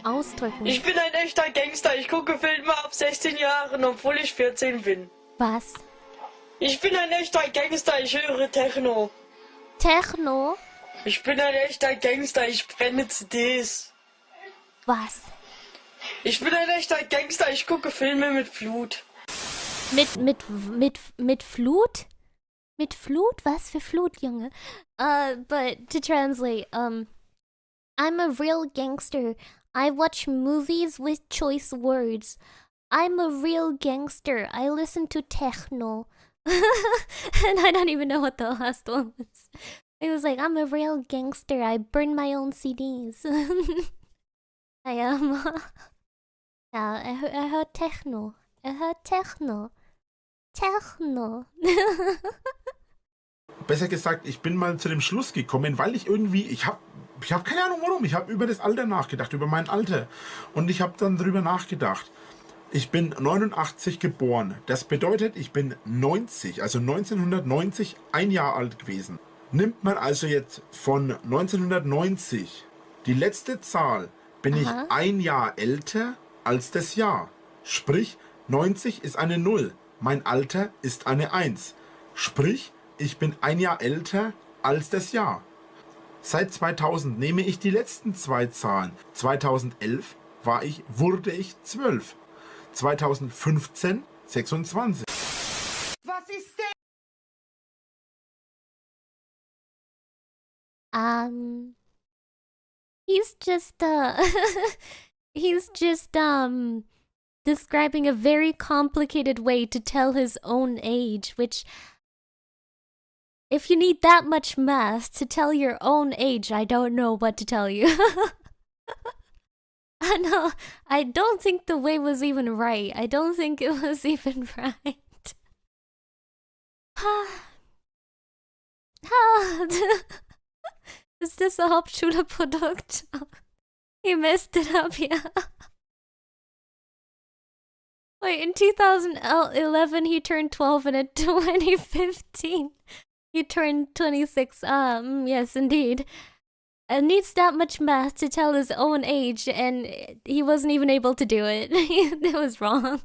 Ausdrücken? Ich bin ein echter Gangster, ich gucke Filme ab 16 Jahren, obwohl ich 14 bin. Was? Ich bin ein echter Gangster, ich höre Techno. Techno? Ich bin ein echter Gangster, ich brenne CDs. Was? Ich bin ein echter Gangster, ich gucke Filme mit Flut. Mit Flut? Mit Flut? Was für Flut, Junge? But to translate, I'm a real gangster. I watch movies with choice words. I'm a real gangster. I listen to techno. And I don't even know what the last one was. It was like, I'm a real gangster. I burn my own CDs. I am. Ja, er hört Techno. Er hört Techno. Techno. Besser gesagt, ich bin mal zu dem Schluss gekommen, weil ich irgendwie, ich hab keine Ahnung warum, ich habe über das Alter nachgedacht, über mein Alter. Und ich habe dann drüber nachgedacht. Ich bin 89 geboren. Das bedeutet, ich bin 90, also 1990 ein Jahr alt gewesen. Nimmt man also jetzt von 1990 die letzte Zahl, bin ich ein Jahr älter als das Jahr. Sprich, 90 ist eine 0. Mein Alter ist eine 1. Sprich, ich bin ein Jahr älter als das Jahr. Seit 2000 nehme ich die letzten zwei Zahlen. 2011 wurde ich 12. 2015 26. Was ist denn? He's just describing a very complicated way to tell his own age, which, if you need that much math to tell your own age, I don't know what to tell you. I know, I don't think the way was even right. I don't think it was even right. Ist das ein Hauptschülerprodukt? He messed it up, yeah. Wait, in 2011 he turned 12 and in 2015 he turned 26. Yes, indeed. And needs that much math to tell his own age, and he wasn't even able to do it. It was wrong.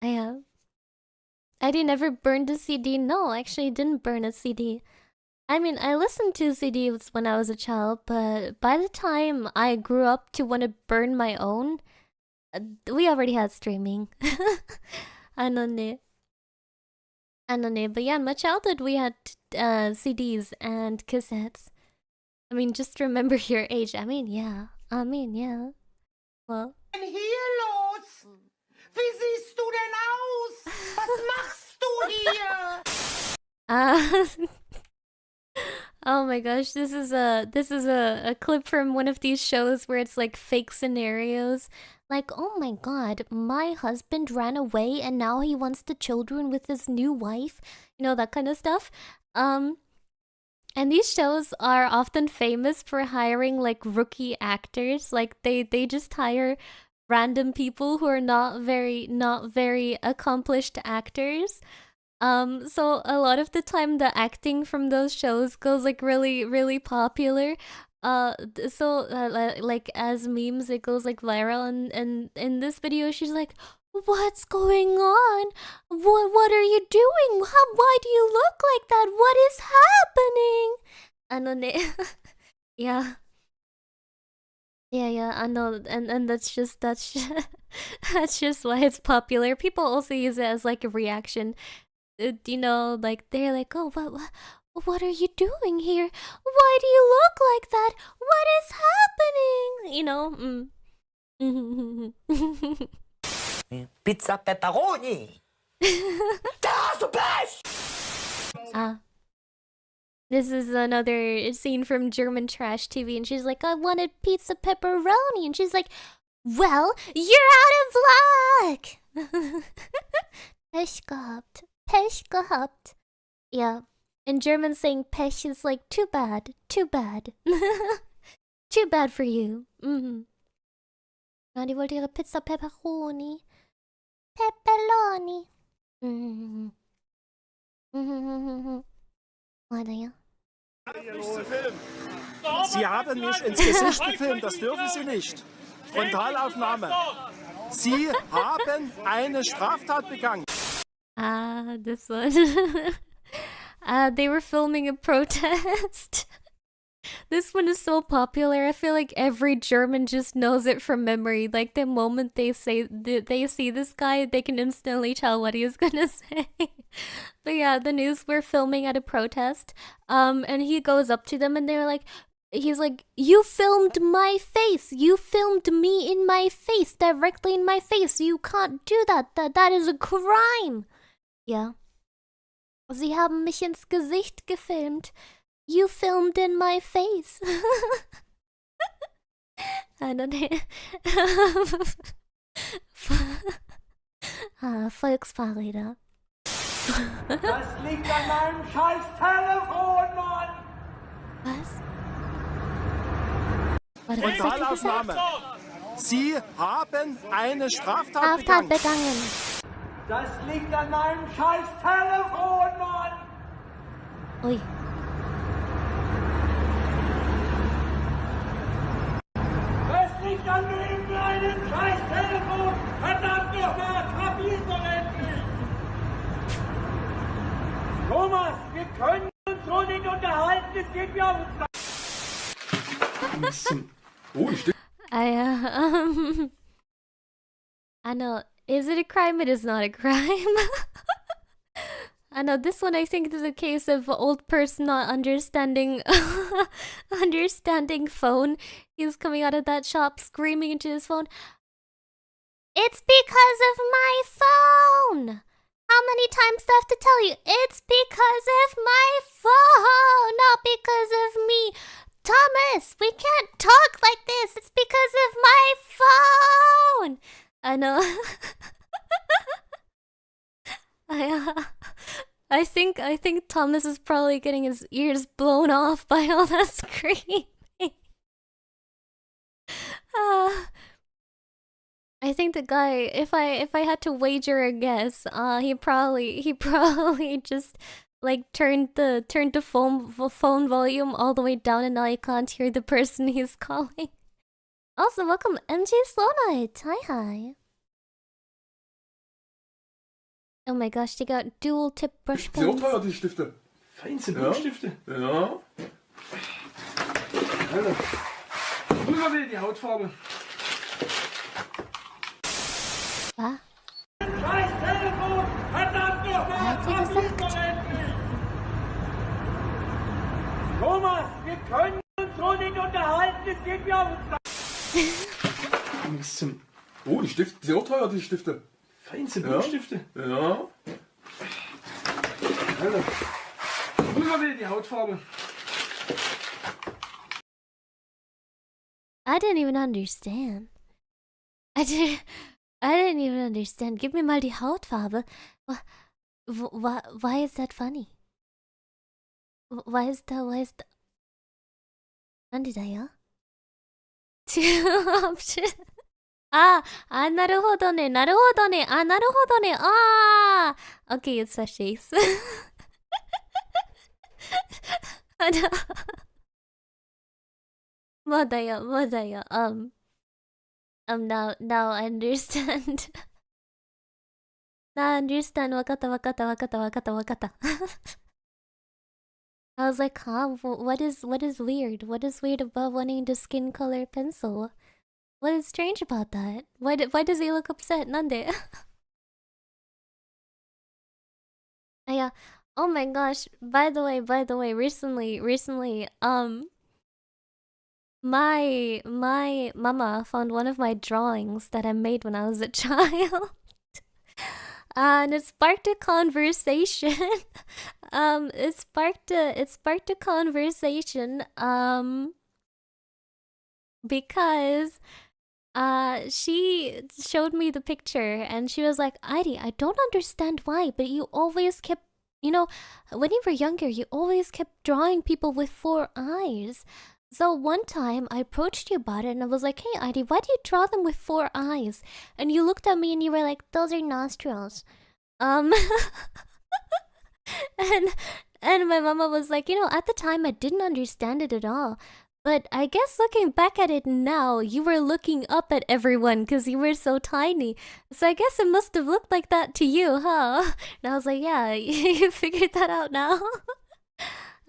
Yeah. Eddie never burned a CD. No, actually, didn't burn a CD. I mean, I listened to CDs when I was a child, but by the time I grew up to want to burn my own, we already had streaming. I don't know. But yeah, in my childhood we had CDs and cassettes. I mean, just remember your age. I mean, yeah. Well. Hier los? Wie siehst du denn aus? Was machst du hier? Oh my gosh, this is a clip from one of these shows where it's like fake scenarios. Like, oh my god, my husband ran away and now he wants the children with his new wife. You know, that kind of stuff. And these shows are often famous for hiring like rookie actors. Like they just hire random people who are not very accomplished actors. So a lot of the time the acting from those shows goes like really popular. Like as memes it goes like viral, and in this video she's like, what's going on? What are you doing? Why do you look like that? What is happening? Yeah, I know, and that's just that's just why it's popular. People also use it as like a reaction. You know, like they're like, oh, what are you doing here? Why do you look like that? What is happening? You know. Pizza pepperoni. This is another scene from German trash TV, and she's like, I wanted pizza pepperoni, and she's like, well, you're out of luck. Pech gehabt. Yeah. In German, saying Pech is like, too bad. Too bad for you. Ja, die wollte ihre Pizza Pepperoni. Pepperoni. Sie haben mich ins Gesicht gefilmt, das dürfen Sie nicht. Frontalaufnahme. Sie haben eine Straftat begangen. This one. They were filming a protest. This one is so popular. I feel like every German just knows it from memory. Like the moment they see this guy, they can instantly tell what he is gonna say. But yeah, the news were filming at a protest. And he goes up to them and they're like, he's like, "You filmed my face. You filmed me in my face, directly in my face. You can't do that. That is a crime." Ja. Sie haben mich ins Gesicht gefilmt. You filmed in my face. Volksfahrräder. Das liegt an meinem scheiß Telefon, Mann! Was? Frontalaufnahme. Sie haben eine Straftat begangen. Das liegt an meinem scheiß Telefon, Mann! Ui. Es liegt an dem kleinen scheiß Telefon! Verdammt nochmal, kapier doch endlich! Thomas, wir können uns so nicht unterhalten, es geht mir auf uns. Oh, ich stehe. I know. Is it a crime? It is not a crime. I know this one I think is a case of old person not understanding understanding phone. He's coming out of that shop screaming into his phone. It's because of my phone! How many times do I have to tell you? It's because of my phone, not because of me. Thomas, we can't talk like this. It's because of my phone. I know. I think Thomas is probably getting his ears blown off by all that screaming. I think the guy, if I had to wager a guess, he probably just like turned the phone volume all the way down and now I can't hear the person he's calling. Also, welcome MJ Slow Night. Hi. Oh my gosh, they got dual tip brush pens. Sehr teuer, die Stifte. Feinste Buntstifte. Ja. Alter. Drüber will die Hautfarbe. Was? Scheiß Telefon! Verdammt nochmal! Kapier doch endlich! Thomas, wir können uns so nicht unterhalten, es geht mir auf uns. Oh, die Stifte, sehr teuer, die Stifte. Feinste Buntstifte. Ja. Alter. Drüber will die Hautfarbe. I didn't even understand. I didn't even understand. Gib mir mal die Hautfarbe. Why is that funny? Why is that? なんでだよ? Two options. なるほどね。なるほどね。なるほどね。Okay, it's a face. Now I understand. Now I understand. わかった。I was like, huh? What is weird? What is weird about wanting to skin color pencil? What is strange about that? Why does he look upset? Nande? Yeah. Oh my gosh. By the way, recently, my mama found one of my drawings that I made when I was a child. And it sparked a conversation. It sparked a conversation. Because she showed me the picture and she was like, Heidi, I don't understand why, but you always kept, when you were younger, you always kept drawing people with 4 eyes. So one time I approached you about it and I was like, hey Heidi, why do you draw them with 4 eyes? And you looked at me and you were like, those are nostrils. And And my mama was like, you know, at the time I didn't understand it at all. But I guess looking back at it now, you were looking up at everyone because you were so tiny. So I guess it must have looked like that to you, huh? And I was like, yeah, you figured that out now.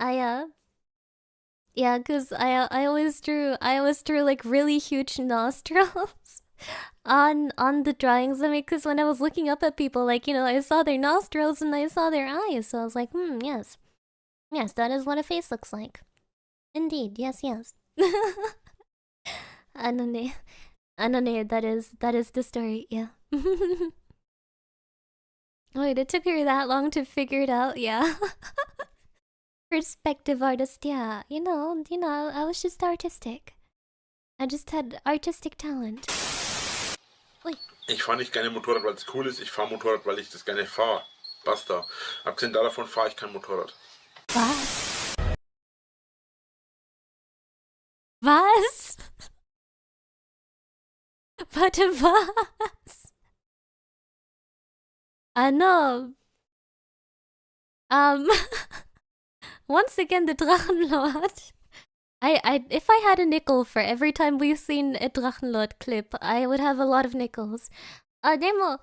Yeah, because I always drew like really huge nostrils on the drawings. I mean, because when I was looking up at people, like, you know, I saw their nostrils and I saw their eyes. So I was like, yes. Yes, that is what a face looks like. Indeed, yes. Anone, that is the story, yeah. Wait, it took her that long to figure it out, yeah. Perspective artist, yeah. You know, I was just artistic. I just had artistic talent. Wait. Ich fahre nicht gerne Motorrad, weil es cool ist. Ich fahre Motorrad, weil ich das gerne fahre. Basta. Abgesehen davon fahre ich kein Motorrad. Was? Was? Warte, was? No. Once again, the Drachenlord. If I had a nickel for every time we've seen a Drachenlord clip, I would have a lot of nickels. Demo,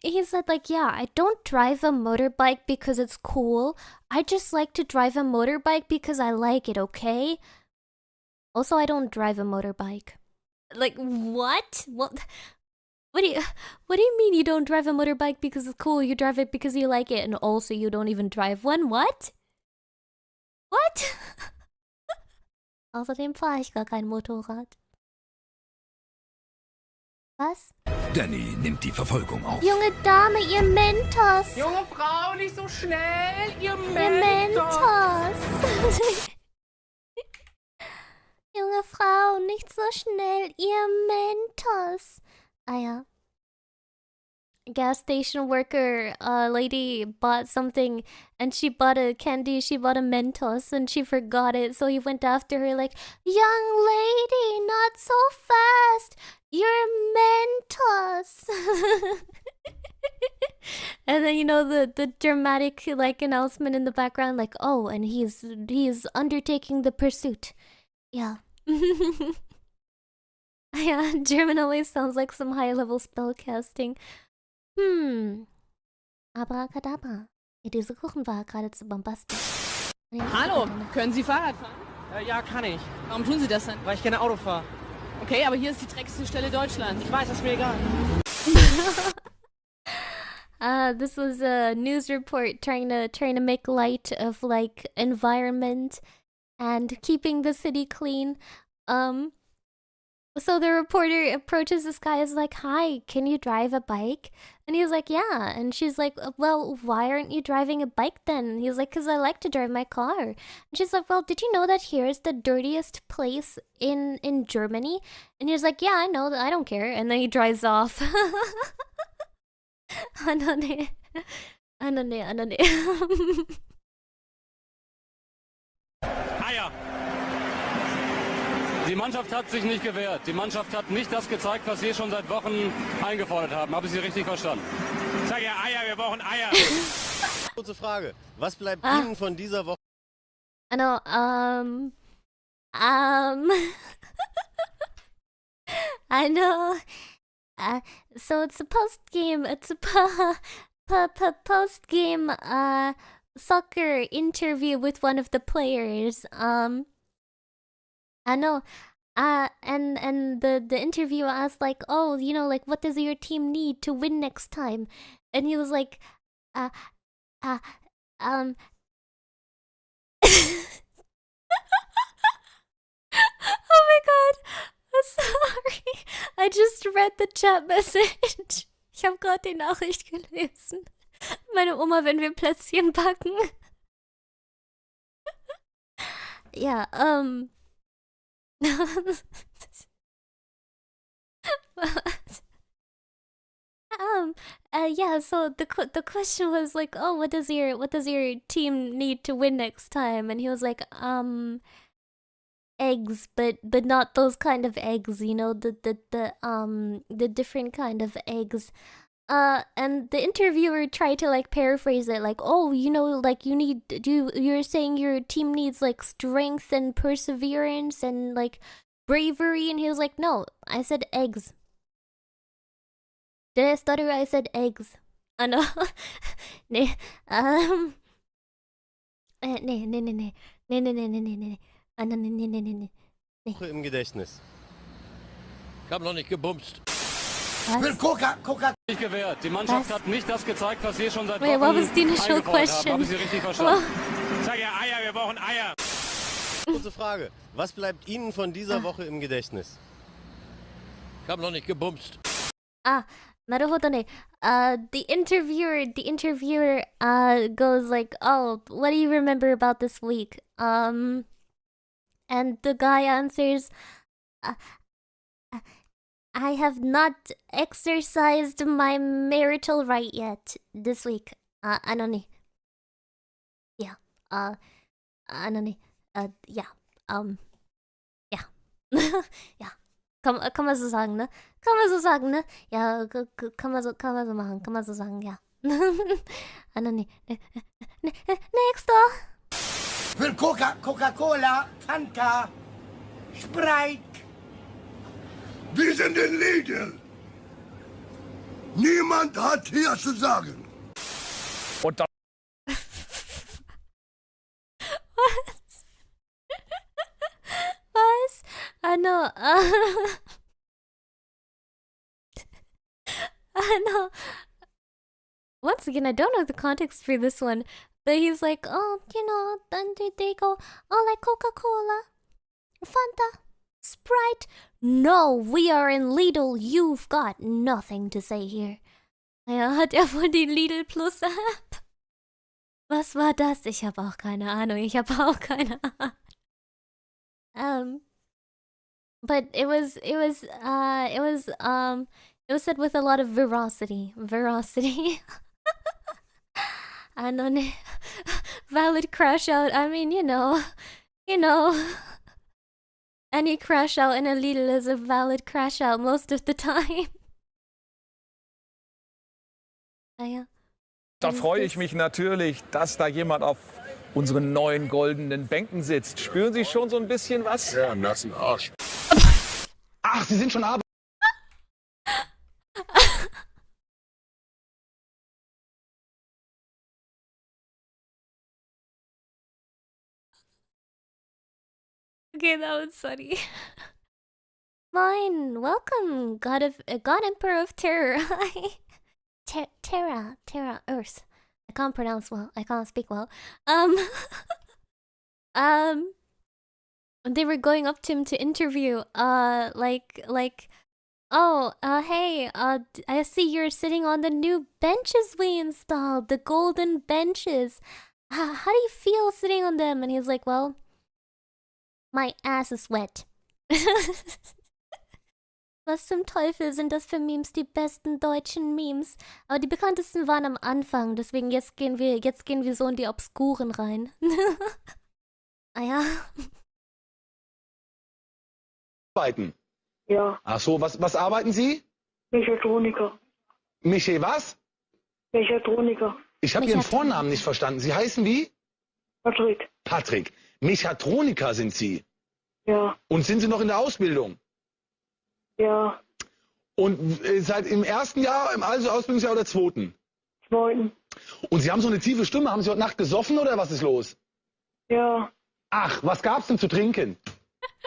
he said like, yeah, I don't drive a motorbike because it's cool. I just like to drive a motorbike because I like it, okay? Also, I don't drive a motorbike. Like, what? What do you mean you don't drive a motorbike because it's cool? You drive it because you like it, and also you don't even drive one? What? What? Außerdem fahre ich gar kein Motorrad. Was? Danny nimmt die Verfolgung auf. Junge Dame, ihr Mentos! Junge Frau, nicht so schnell, ihr Mentos! Junge Frau, nicht so schnell, ihr Mentos! Ah ja. Gas station worker lady bought something and she bought a candy, she bought a Mentos and she forgot it, so he went after her like, young lady, not so fast, you're Mentos. And then, you know, the dramatic like announcement in the background like, oh, and he's undertaking the pursuit. Yeah. Yeah, German always sounds like some high level spell casting. Abracadabra. Diese Kuchen war geradezu bombastisch. Hallo, können Sie Fahrrad fahren? Ja, kann ich. Warum tun Sie das denn? Weil ich gerne Auto fahre. Okay, aber hier ist die dreckigste Stelle Deutschlands. Ich weiß, das ist mir egal. This was a news report trying to make light of like environment and keeping the city clean. So the reporter approaches this guy, is like, hi, can you drive a bike? And he's like, yeah. And she's like, well, why aren't you driving a bike then? And he's like, because I like to drive my car. And she's like, well, did you know that here is the dirtiest place in Germany? And he's like, yeah, I know that, I don't care. And then he drives off. Anone. Eier! Die Mannschaft hat sich nicht gewehrt. Die Mannschaft hat nicht das gezeigt, was wir schon seit Wochen eingefordert haben. Habe ich Sie richtig verstanden? Ich sage ja Eier, wir brauchen Eier. Kurze Frage. Was bleibt Ihnen von dieser Woche? I know, I know. So it's a post-game, post-game, soccer interview with one of the players. I know. And the interviewer asked like, oh, you know, like, what does your team need to win next time? And he was like, oh my god, I'm sorry. I just read the chat message. Ich habe gerade die Nachricht gelesen. Meine Oma, wenn wir Plätzchen backen. Ja, yeah, so the question was like, oh, what does your team need to win next time? And he was like, eggs, but not those kind of eggs, you know, the different kind of eggs. and the interviewer tried to like paraphrase it, like, oh, you know, like you're saying your team needs like strength and perseverance and like bravery, and he was like, no, I said eggs. Did I stutter? I said eggs. No. Nee, nee. Woche im Gedächtnis. Ich habe noch nicht gebumst. Will Coca. Nicht gewährt. Die Mannschaft hat nicht das gezeigt, was wir schon seit Wait, Wochen what was the initial eingefordert haben. question? Habe ich Sie richtig verstanden? Ich sage ja Eier, wir brauchen Eier. Kurze Frage. Was bleibt Ihnen von dieser Woche im Gedächtnis? Ich habe noch nicht gebumst. Naruhodo. The interviewer goes like, oh, what do you remember about this week? And the guy answers, I have not exercised my marital right yet this week. Anoni. Yeah. Anoni. Yeah. Yeah. Ja. Kann man so sagen, ne? Kann man so sagen, ne? Ja, kann man so machen. Kann man so sagen, ja. Anoni. Next door. Will Coca-Cola, Fanta, Sprite. Wir sind in Lidl. Niemand hat hier zu sagen. Und da Was? I know. I know. Once again, I don't know the context for this one, but he's like, oh, you know, then they go, oh, like Coca-Cola, Fanta, Sprite. No, we are in Lidl. You've got nothing to say here. Ja, hat er wohl die Lidl Plus App? Was war das? Ich habe auch keine Ahnung. But it was said with a lot of veracity. And on valid crash out. I mean, you know, any crash out in a Lidl is a valid crash out most of the time. Ja. Da freue ich mich natürlich, dass da jemand auf unseren neuen goldenen Bänken sitzt. Spüren Sie schon so ein bisschen was? Ja, nassen Arsch. Ach, Sie sind schon arbeiten. Okay, that was funny. Mine, welcome, God Emperor of Terror. Hi. Terra, Earth. I can't pronounce well. I can't speak well. They were going up to him to interview. Hey, I see you're sitting on the new benches we installed, the golden benches. How do you feel sitting on them? And he's like, well, my ass is wet. Was zum Teufel sind das für Memes? Die besten deutschen Memes. Aber die bekanntesten waren am Anfang, deswegen jetzt gehen wir so in die Obskuren rein. Ja. Arbeiten. Ja. Ach so, was arbeiten Sie? Mechatroniker. Was? Mechatroniker. Ich habe Ihren Vornamen nicht verstanden. Sie heißen wie? Patrick. Mechatroniker sind Sie? Ja. Und sind Sie noch in der Ausbildung? Ja. Und seit im ersten Jahr, also Ausbildungsjahr oder zweiten? Zweiten. Und Sie haben so eine tiefe Stimme. Haben Sie heute Nacht gesoffen oder was ist los? Ja. Ach, was gab's denn zu trinken?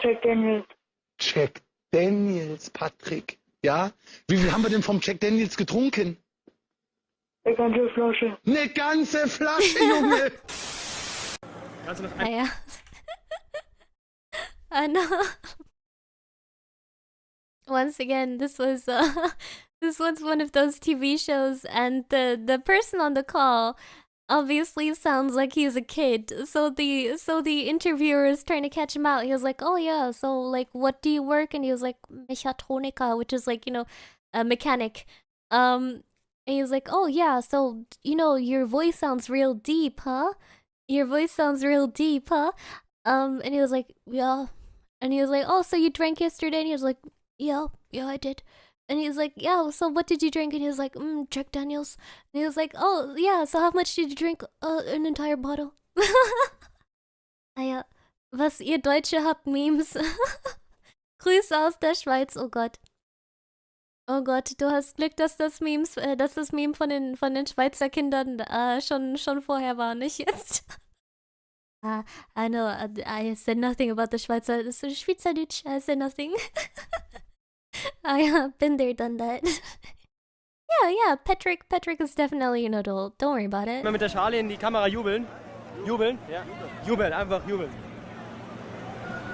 Jack Daniels. Jack Daniels, Patrick. Ja? Wie viel haben wir denn vom Jack Daniels getrunken? Eine ganze Flasche. Eine ganze Flasche, Junge! Ja. I know. Once again, this was one of those TV shows, and the person on the call obviously sounds like he's a kid. So the interviewer is trying to catch him out. He was like, "Oh yeah, so like, what do you work?" And he was like, "Mechatronica," which is like, you know, a mechanic. And he was like, "Oh yeah, so you know, your voice sounds real deep, huh? Your voice sounds real deep, huh?" And he was like, "Yeah." And he was like, "Oh, so you drank yesterday?" And he was like, Yeah, I did. And he's like, yeah, so what did you drink? And he was like, Jack Daniels. And he was like, oh, yeah, so how much did you drink? An entire bottle. Ja, was ihr Deutsche habt, Memes. Grüße aus der Schweiz, oh Gott. Oh Gott, du hast Glück, dass das Meme von den Schweizer Kindern schon vorher war, nicht jetzt. I know, I said nothing about the Schweizerdeutsch, I said nothing. I have been there, done that. Yeah, Patrick is definitely an adult, don't worry about it. Mal mit der Schale in die Kamera jubeln. Jubeln? Ja. Jubeln, einfach jubeln.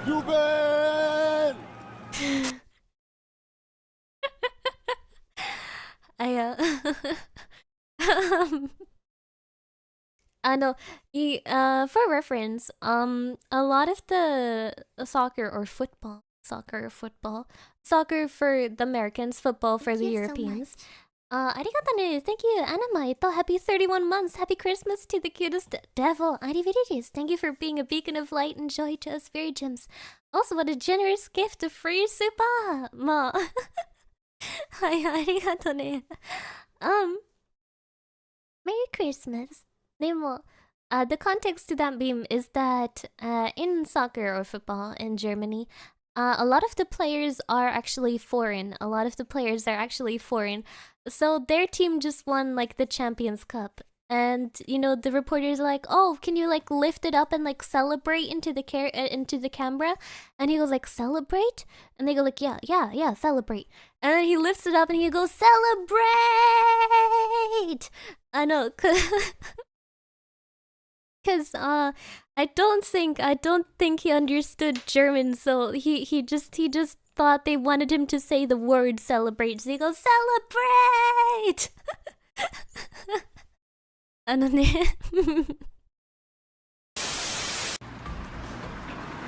Jubeln! I know. For reference, a lot of the soccer for the Americans, football for the Europeans. Arigato ne. Thank you, Anamaito. Happy 31 months. Happy Christmas to the cutest devil. Ariviridis. Thank you for being a beacon of light and joy to us Virigems. Also, what a generous gift of free super. Ma. Arigato ne. Merry Christmas. Nemo. The context to that meme is that in soccer or football in Germany, a lot of the players are actually foreign. So their team just won like the Champions Cup. And you know, the reporters are like, "Oh, can you like lift it up and like celebrate into the camera?" And he goes like, "Celebrate?" And they go like, "Yeah, celebrate." And then he lifts it up and he goes, "Celebrate!" I know, cause I don't think he understood German, so he just thought they wanted him to say the word celebrate. So he goes, "Celebrate!" Ano ne?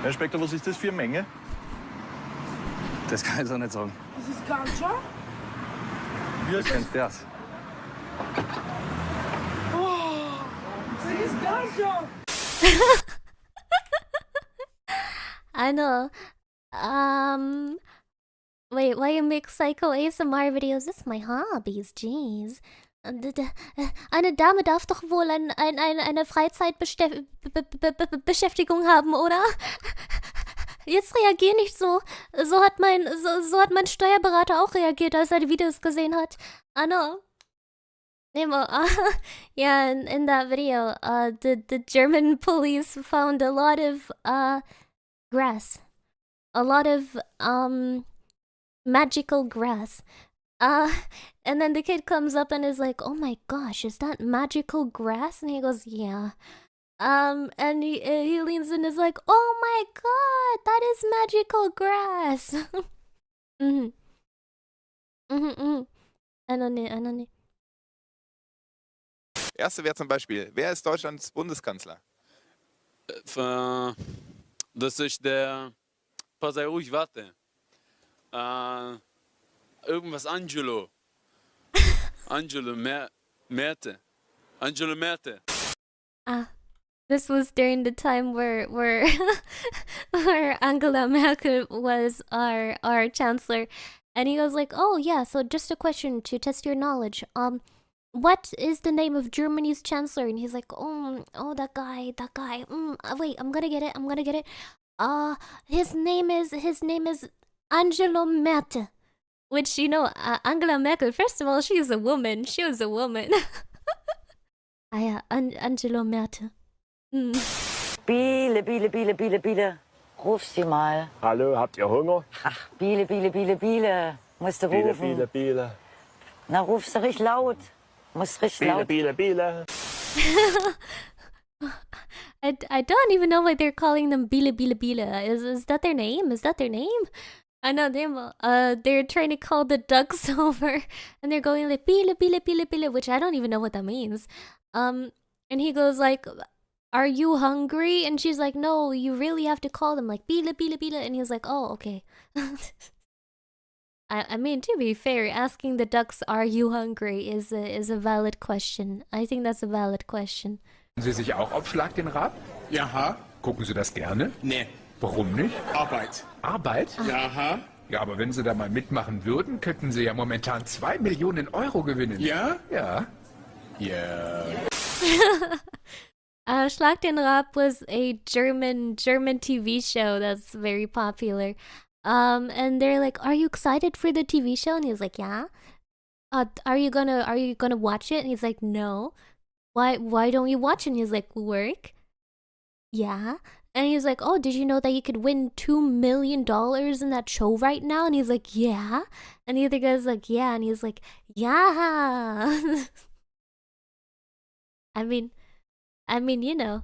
Herr Spector, was ist das für eine Menge? Das kann ich doch nicht sagen. Das ist Ganja? Wie kennst du das? Oh, das ist Ganja! I know. Wait, why you make Psycho ASMR videos? This is my hobbies, jeez. Eine Dame darf doch wohl eine Freizeitbeschäftigung haben, oder? Jetzt reagier nicht so. So hat mein Steuerberater auch reagiert, als er die Videos gesehen hat. I know. Nemo, yeah, in that video, the German police found a lot of grass, a lot of magical grass. And then the kid comes up and is like, "Oh my gosh, is that magical grass?" And he goes, "Yeah." And he leans in and is like, "Oh my god, that is magical grass." Anone. Erste wäre zum Beispiel, wer ist Deutschlands Bundeskanzler? Das ist der... Pass ruhig, warte. Irgendwas Angelo. Angelo Merte. This was during the time where where Angela Merkel was our chancellor, and he was like, "Oh yeah, so just a question to test your knowledge. What is the name of Germany's chancellor?" And he's like, "Oh, that guy. Wait, I'm gonna get it. His name is Angelo Merkel." Which, you know, Angela Merkel, first of all, she was a woman. Angelo Merkel. Biele. Ruf sie mal. Hallo, habt ihr Hunger? Ach, Biele. Musst du rufen. Biele. Na, ruf's doch richtig laut. Musst richtig laut. Biele. I don't even know why they're calling them Biele. Is that their name? I know they're trying to call the ducks over, and they're going like Biele, which I don't even know what that means. And he goes like, "Are you hungry?" And she's like, "No, you really have to call them like Biele. And he's like, "Oh, okay." I mean, to be fair, asking the ducks, "Are you hungry?" is a valid question. I think that's a valid question. Sie sich auch auf Schlag den Rab? Ja. Gucken Sie das gerne? Nee. Warum nicht? Arbeit. Arbeit? Ja. Ja, aber wenn Sie da mal mitmachen würden, könnten Sie ja momentan 2 Millionen Euro gewinnen. Ja? Ja. Ja. Schlag den Rab was a German TV show that's very popular. And they're like, "Are you excited for the TV show?" And he's like, "Yeah." Are you gonna watch it? And he's like, "No." Why don't you watch it? And he's like, "Work." Yeah. And he's like, "Oh, did you know that you could win $2 million in that show right now?" And he's like, "Yeah." And the other guy's like, "Yeah." And he's like, "Yeah." I mean, you know,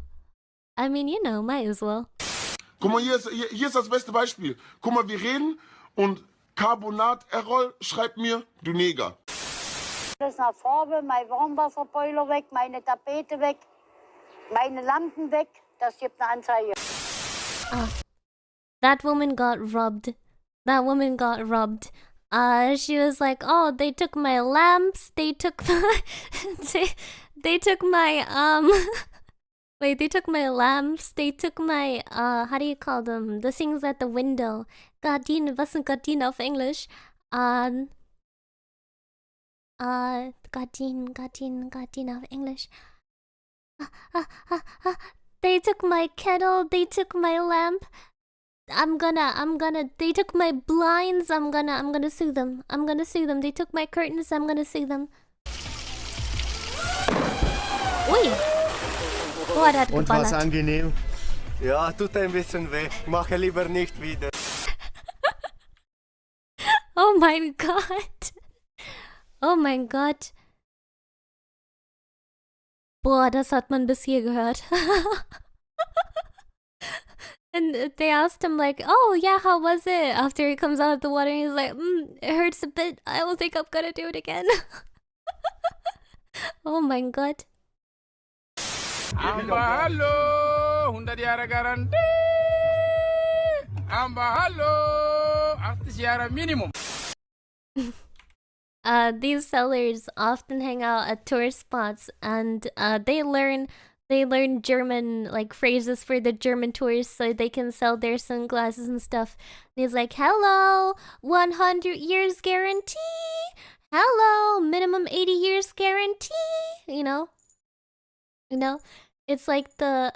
might as well. Guck mal, hier ist das beste Beispiel. Guck mal, wir reden und Carbonat Errol schreibt mir, du Neger. Alles nach Farbe, mein Warmwasserboiler weg, meine Tapete weg, meine Lampen weg. Das gibt eine Anzeige. That woman got robbed. She was like, "Oh, they took my lamps. They took my, they took my wait, they took my lamps. They took my how do you call them? The things at the window. Gardine. Was sind Gardine auf Englisch? Gardine auf Englisch. They took my kettle. They took my lamp. They took my blinds. I'm gonna sue them. They took my curtains. I'm gonna sue them. Ui. Oh, der hat Und geballert. was angenehm? Ja, tut ein bisschen weh. Mache lieber nicht wieder. Oh mein Gott. Oh mein Gott. Boah, das hat man bis hier gehört. And they asked him like, "Oh yeah, how was it?" After he comes out of the water, he's like, "It hurts a bit. I don't think I'm gonna do it again." Oh mein Gott. Amba hallo, 100 Jahre Garantie. Amba hallo, 80 Jahre Minimum. These sellers often hang out at tourist spots, and they learn German like phrases for the German tourists so they can sell their sunglasses and stuff. And he's like, "Hello, 100 years guarantee. Hello, minimum 80 years guarantee." You know, it's like the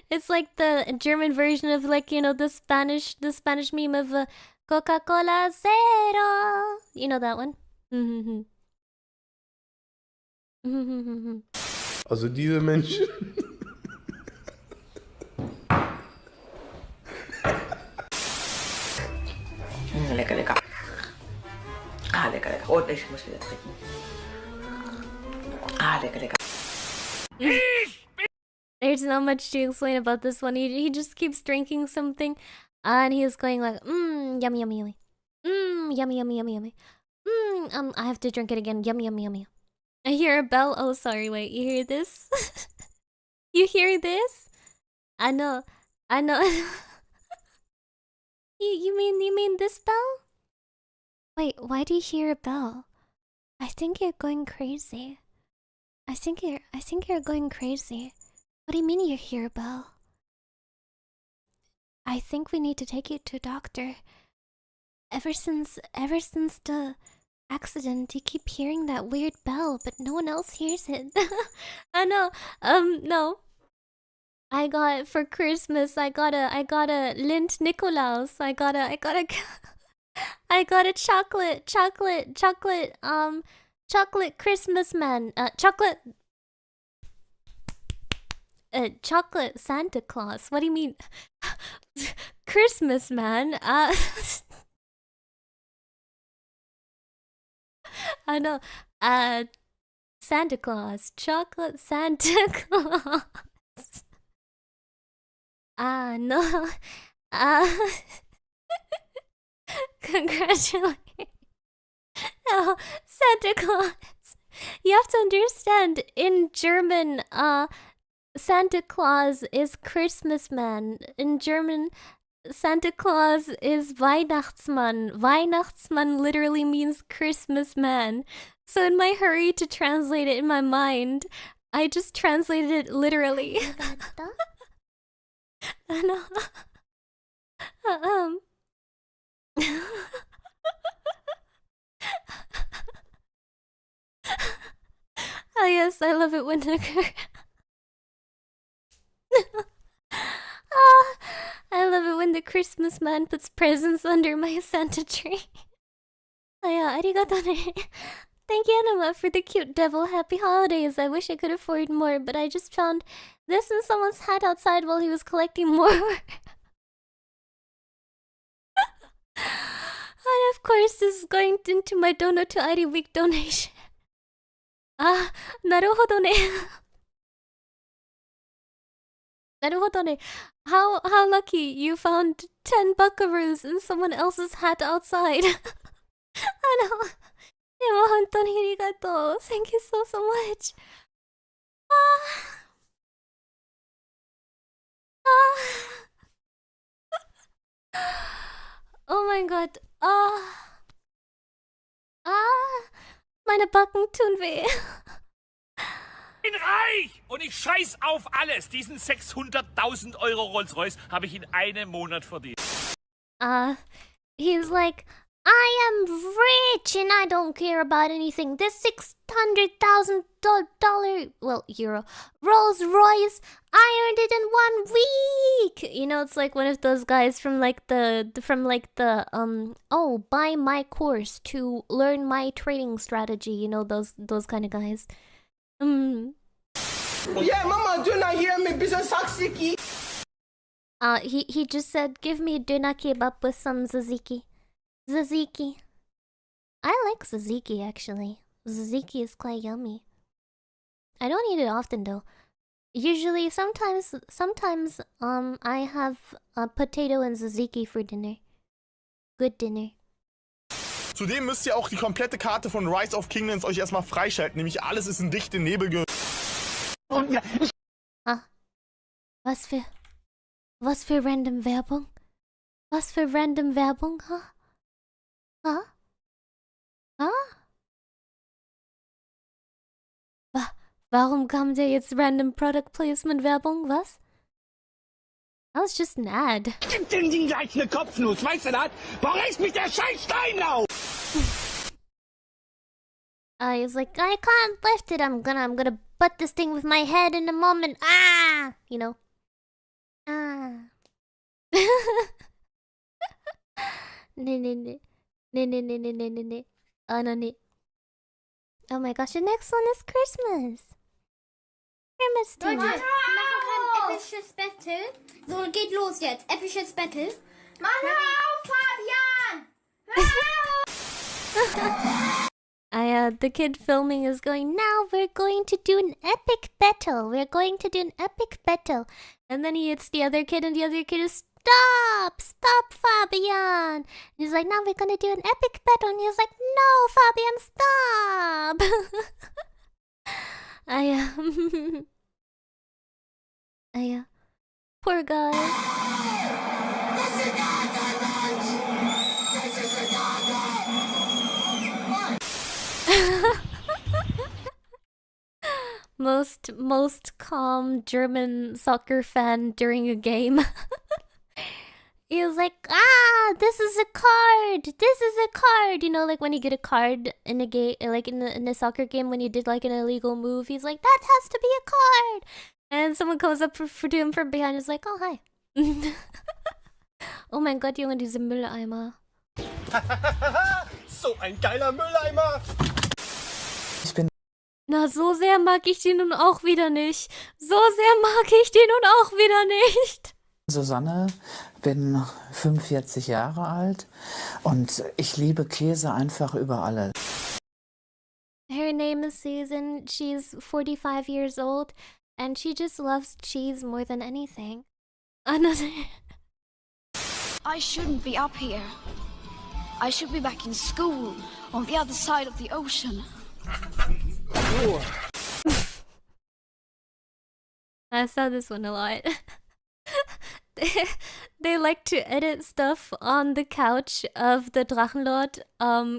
it's like the German version of like, you know, the Spanish meme of Coca-Cola Zero. You know that one? Also diese Menschen. Lecker, lecker. Ah, lecker, lecker. Und ich muss wieder trinken. Ah, lecker, lecker. There's not much to explain about this one. He just keeps drinking something, and he is going like, yummy, yummy, yummy. Yummy, yummy, yummy, yummy. I have to drink it again. Yummy, yummy, yummy. I hear a bell. Oh, sorry. Wait, you hear this? You hear this? I know. You mean this bell? Wait, why do you hear a bell? I think you're going crazy. I think you're going crazy. What do you mean you hear a bell? I think we need to take you to a doctor. Ever since the accident, you keep hearing that weird bell, but no one else hears it. I know. No. I got for Christmas. I got a Lint Nikolaus. I got a chocolate Christmas man. Chocolate Santa Claus. What do you mean? Christmas man. I know. Santa Claus. Chocolate Santa Claus. No. Congratulations. No, Santa Claus. You have to understand, in German, Santa Claus is Christmas man. In German, Santa Claus is Weihnachtsmann. Weihnachtsmann literally means Christmas man. So in my hurry to translate it in my mind, I just translated it literally. Christmas. I love it when I love it when the Christmas man puts presents under my Santa tree. Arigato ne. Thank you, Anima, for the cute devil. Happy holidays. I wish I could afford more, but I just found this in someone's hat outside while he was collecting more. And of course, this is going into my Dono to ID week donation. Naruhodo ne. Naruhodo ne. How lucky you found 10 buckaroos in someone else's hat outside. Thank you so much. Oh my god. Meine Backen tun weh. Ich bin reich und ich scheiß auf alles. Diesen 600.000 Euro Rolls-Royce habe ich in einem Monat verdient. He's like, I am rich and I don't care about anything. This $600,000, well, euro, Rolls Royce, I earned it in 1 week. You know, it's like one of those guys from like the oh, buy my course to learn my trading strategy. You know, those kind of guys. Yeah, Mama, do not hear me, because Saksiki. He just said, give me doner kebab with some tzatziki. Tzatziki. I like tzatziki, actually. Tzatziki is quite yummy. I don't eat it often, though. Usually, sometimes, I have a potato and tzatziki for dinner. Good dinner. Zudem müsst ihr auch die komplette Karte von Rise of Kingdoms euch erstmal freischalten. Nämlich alles ist in dichte Nebel Was für random Werbung? Was für random Werbung, Warum kam der jetzt random Product Placement Werbung? Was? That was just an ad. Gib dem Ding gleich eine Kopfnuss, weißt du das? Warum reißt mich der Scheißstein auf? He's like, I can't lift it. I'm gonna butt this thing with my head in a moment. You know. Ne. Oh no, ne. Oh my gosh, the next one is Christmas. Christmas Leute, time. wir machen kein episches Battle. So, geht los jetzt. Episches Battle. Mann, hör auf, Fabian! Hör auf! The kid filming is going, now we're going to do an epic battle. We're going to do an epic battle. And then he hits the other kid, and the other kid is, Stop, Fabian. And he's like, now we're gonna do an epic battle. And he's like, no, Fabian, stop. Poor guy. Most calm German soccer fan during a game. He was like, this is a card. This is a card. You know, like when you get a card in a game, like in a soccer game, when you did like an illegal move, he's like, that has to be a card. And someone comes up for him from behind and is like, oh, hi. Oh mein Gott, Junge, diese Mülleimer. So ein geiler Mülleimer. Na, so sehr mag ich die nun auch wieder nicht. So sehr mag ich die nun auch wieder nicht. Susanne, bin 45 Jahre alt und ich liebe Käse einfach über alles. Her name is Susan. She's 45 years old and she just loves cheese more than anything. I shouldn't be up here. I should be back in school on the other side of the ocean. I saw this one a lot. They like to edit stuff on the couch of the Drachenlord,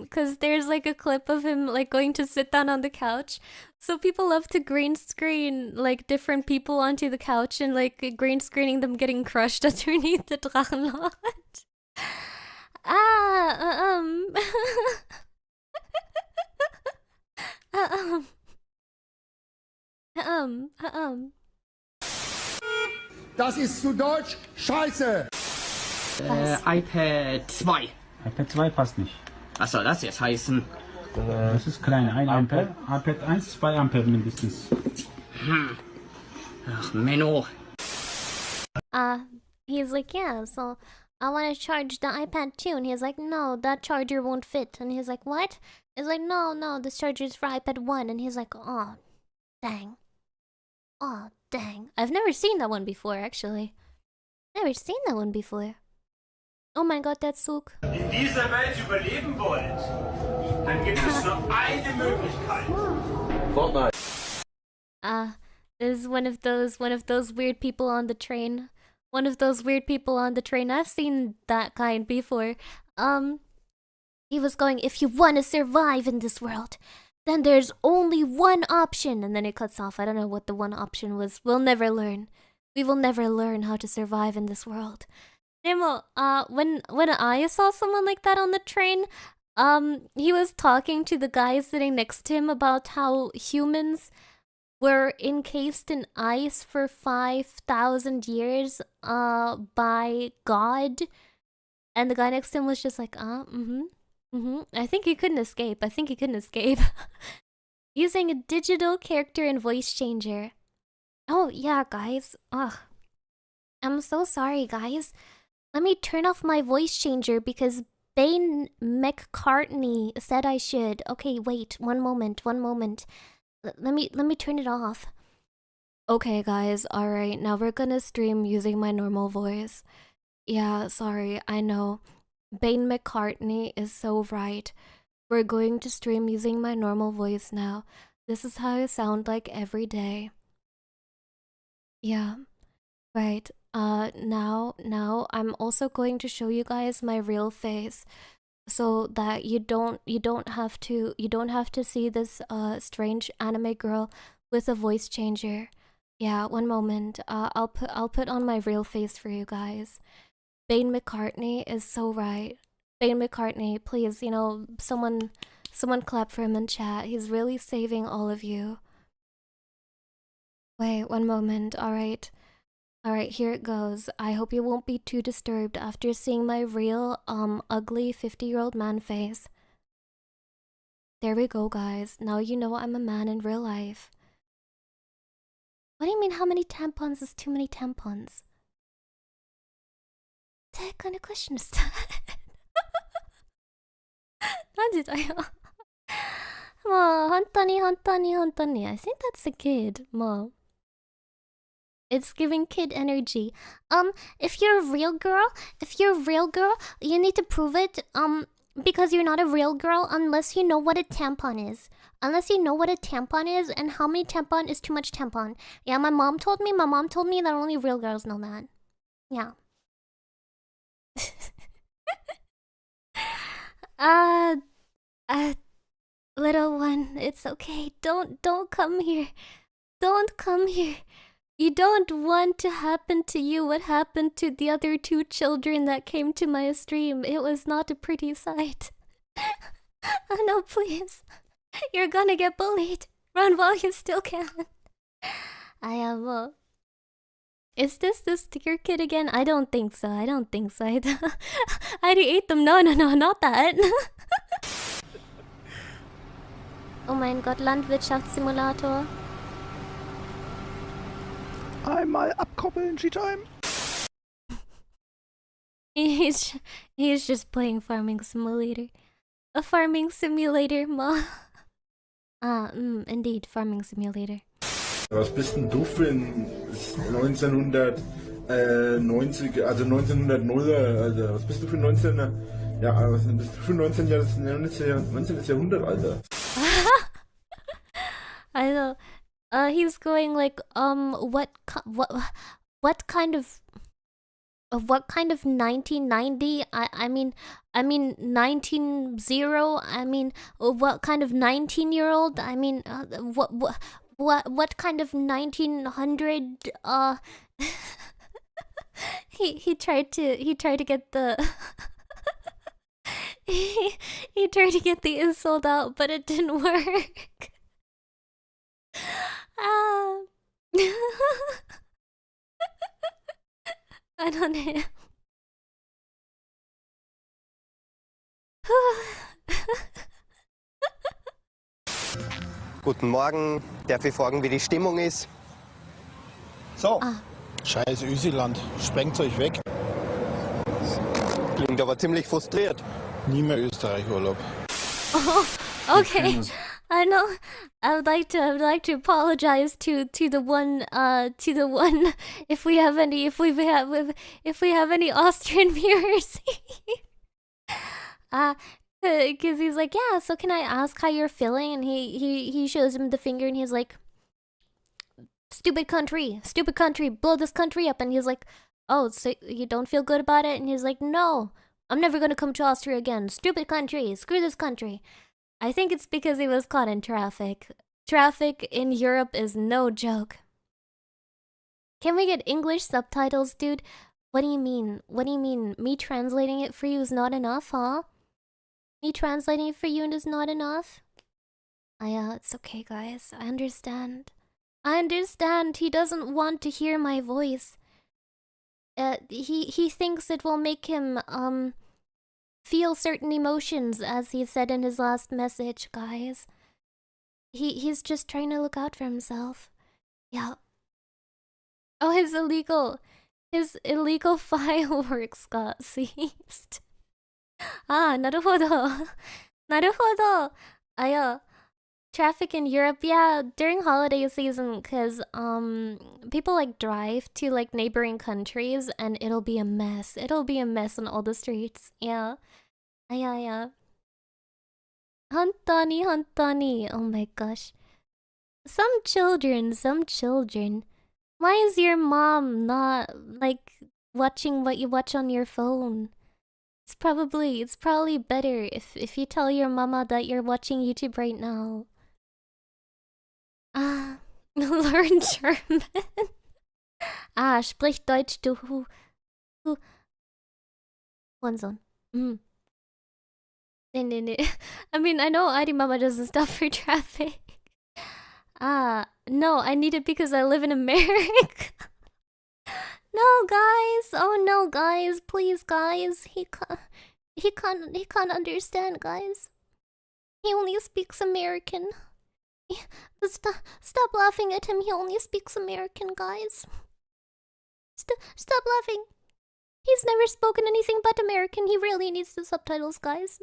cause there's like a clip of him like going to sit down on the couch. So people love to green screen like different people onto the couch and like green screening them getting crushed underneath the Drachenlord. Das ist zu Deutsch Scheiße. iPad 2. iPad 2 passt nicht. Was soll das jetzt heißen? Das ist klein, 1 Ampere. iPad 1, 2 Ampere mindestens. Ach, Menno. He's like, yeah, so I want to charge the iPad too. And he's like, no, that charger won't fit. And he's like, what? He's like, no, this charger is for iPad 1. And he's like, oh, dang. Oh, dang. I've never seen that one before, actually. Never seen that one before. Oh my god, that's so cool. In dieser Welt überleben wollt, dann gibt es nur eine Möglichkeit. Fortnite. This is one of those weird people on the train. One of those weird people on the train. I've seen that kind before. He was going, if you want to survive in this world, then there's only one option. And then it cuts off. I don't know what the one option was. We'll never learn. We will never learn how to survive in this world. Nemo, when I saw someone like that on the train, he was talking to the guy sitting next to him about how humans were encased in ice for 5,000 years, by God. And the guy next to him was just like, I think he couldn't escape. Using a digital character and voice changer. Oh, yeah, guys. Ugh. I'm so sorry, guys. Let me turn off my voice changer because Bane McCartney said I should. Okay, wait. One moment. Let me turn it off. Okay, guys. Alright, now we're gonna stream using my normal voice. Yeah, sorry. I know. Bane McCartney is so right. We're going to stream using my normal voice now. This is how I sound like every day. Yeah. Right. Now I'm also going to show you guys my real face so that you don't have to see this strange anime girl with a voice changer. Yeah, one moment. I'll put on my real face for you guys. Bane McCartney is so right. Bane McCartney, please, someone clap for him in chat. He's really saving all of you. Wait, one moment. Alright, here it goes. I hope you won't be too disturbed after seeing my real, ugly 50-year-old man face. There we go, guys. Now you know I'm a man in real life. What do you mean, how many tampons is too many tampons? What kind of question is that? I think that's a kid, Mo. It's giving kid energy. If you're a real girl, you need to prove it, because you're not a real girl unless you know what a tampon is. Unless you know what a tampon is and how many tampon is too much tampon. Yeah, my mom told me that only real girls know that. Yeah. Little one, it's okay. Don't come here. Don't come here. You don't want to happen to you what happened to the other 2 children that came to my stream. It was not a pretty sight. Oh no, please. You're gonna get bullied. Run while you still can. I am, Is this the sticker kid again? I don't think so. I already ate them. No, not that. Oh mein Gott, Landwirtschaftssimulator. Einmal abkoppeln, G-Time. He's just playing Farming Simulator. A Farming Simulator, ma. Indeed, Farming Simulator. Was bist denn du für ein 1990, also 1900er, Alter? Was bist du für ein 19er? Ja, was bist du für 19 Jahrhundert, Alter? I know. He's going like, what kind of 1990? I mean 19-0. I mean, what kind of 19-year-old? I mean, what kind of 1900? He tried to get the he tried to get the insult out, but it didn't work. I don't know. Guten Morgen. Darf ich fragen, wie die Stimmung ist? So. Scheiß Ösiland. Sprengt's euch weg. Klingt aber ziemlich frustriert. Nie mehr Österreich-Urlaub. Oh, okay. I know. I would like to apologize to the one if we have any Austrian viewers. Because he's like, yeah, so can I ask how you're feeling? And he shows him the finger and he's like, stupid country, blow this country up. And he's like, oh, so you don't feel good about it? And he's like, no, I'm never gonna come to Austria again. Stupid country, screw this country. I think it's because he was caught in traffic. Traffic in Europe is no joke. Can we get English subtitles, dude? What do you mean? What do you mean? Me translating it for you is not enough, huh? Me translating it for you is not enough? It's okay, guys. I understand. I understand. He doesn't want to hear my voice. He thinks it will make him, feel certain emotions, as he said in his last message, guys. He's just trying to look out for himself. Yeah. Oh, his illegal fireworks got seized. Ah, naruhodo. Naruhodo. Traffic in Europe, yeah, during holiday season, cause people like drive to like neighboring countries and it'll be a mess. It'll be a mess on all the streets. Yeah. Yeah. Hontoni. Oh my gosh. Some children. Why is your mom not like watching what you watch on your phone? It's probably better if you tell your mama that you're watching YouTube right now. Learn German. Sprich Deutsch, du. Hurensohn. Nee. I mean, I know ID Mama doesn't stop for traffic. No, I need it because I live in America. No, guys. Oh no, guys. Please, guys. He can't understand, guys. He only speaks American. Stop laughing at him. He only speaks American, guys. Stop laughing. He's never spoken anything but American. He really needs the subtitles, guys.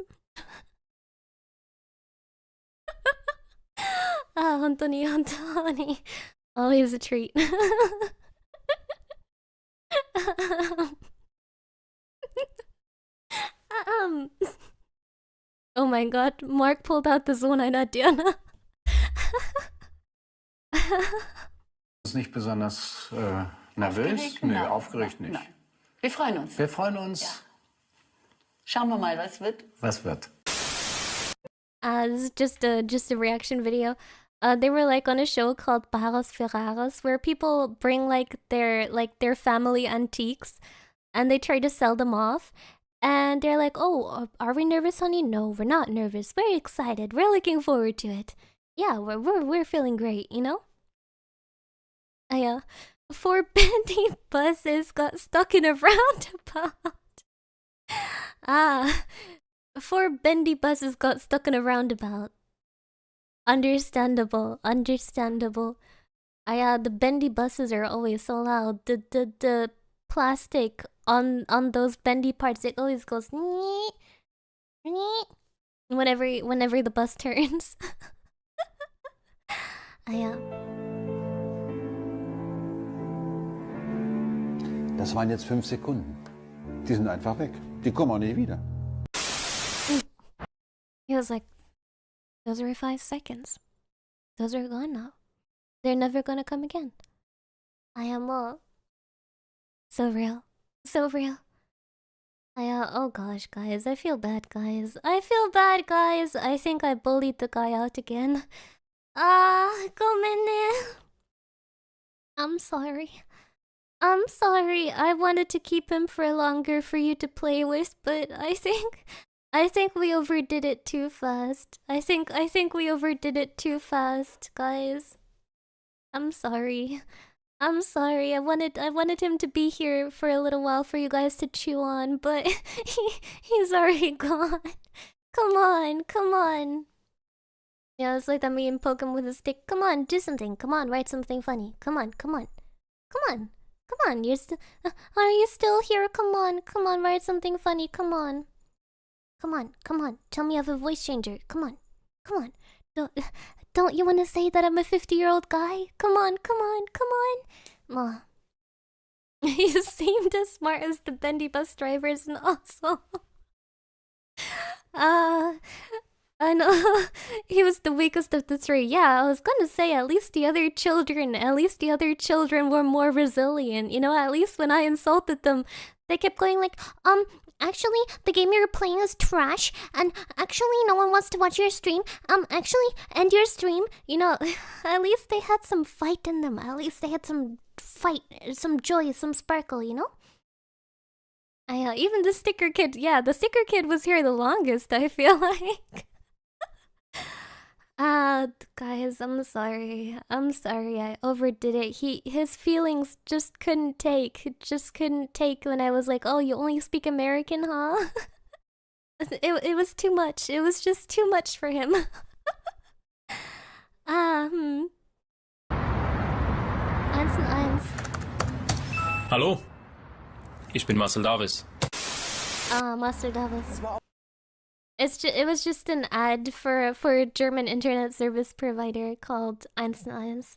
Hontoni. Always a treat. Oh my god, Mark pulled out the Sohn einer Dirne. Ist nicht besonders nervös? Nö, aufgeregt nicht. Nein. Wir freuen uns. Wir freuen uns. Ja. Schauen wir mal, was wird. Was wird? This is just a reaction video. They were like on a show called Barros Ferraros, where people bring like their family antiques and they try to sell them off. And they're like, oh, are we nervous, honey? No, we're not nervous. We're excited. We're looking forward to it. Yeah, we're feeling great, you know? 4 bendy buses got stuck in a roundabout. 4 bendy buses got stuck in a roundabout. Understandable. The bendy buses are always so loud. The plastic on those bendy parts, it always goes whenever the bus turns. Das waren jetzt 5 Sekunden. Die sind einfach weg. Die kommen auch nicht wieder. He was like, those are 5 seconds. Those are gone now. They're never gonna come again. I am all so real. Oh gosh, guys, I feel bad, guys. I think I bullied the guy out again. Gomene. I'm sorry. I wanted to keep him for longer for you to play with, but I think we overdid it too fast. I think we overdid it too fast, guys. I'm sorry. I'm sorry. I wanted him to be here for a little while for you guys to chew on, but he's already gone. Come on, come on. Yeah, it's like that me and poke him with a stick. Come on, do something. Come on, write something funny. Come on, come on. Come on. Come on, you're still... are you still here? Come on, write something funny. Come on. Come on. Tell me I have a voice changer. Come on. Don't you want to say that I'm a 50-year-old guy? Come on. Ma. You seemed as smart as the bendy bus drivers and also... I know. He was the weakest of the three. Yeah, I was gonna say at least the other children were more resilient. You know, at least when I insulted them, they kept going like, actually, the game you're playing is trash, and actually, no one wants to watch your stream. Actually, end your stream. You know, at least they had some fight in them. At least they had some fight, some joy, some sparkle, you know? Even the sticker kid, yeah, the sticker kid was here the longest, I feel like. Guys, I'm sorry, I overdid it. His feelings just couldn't take when I was like, oh, you only speak American, huh? It was too much, it was just too much for him. Eins und eins. Hallo, ich bin Marcel Davis. Master Davis. It was just an ad for a German internet service provider called Eins und Eins.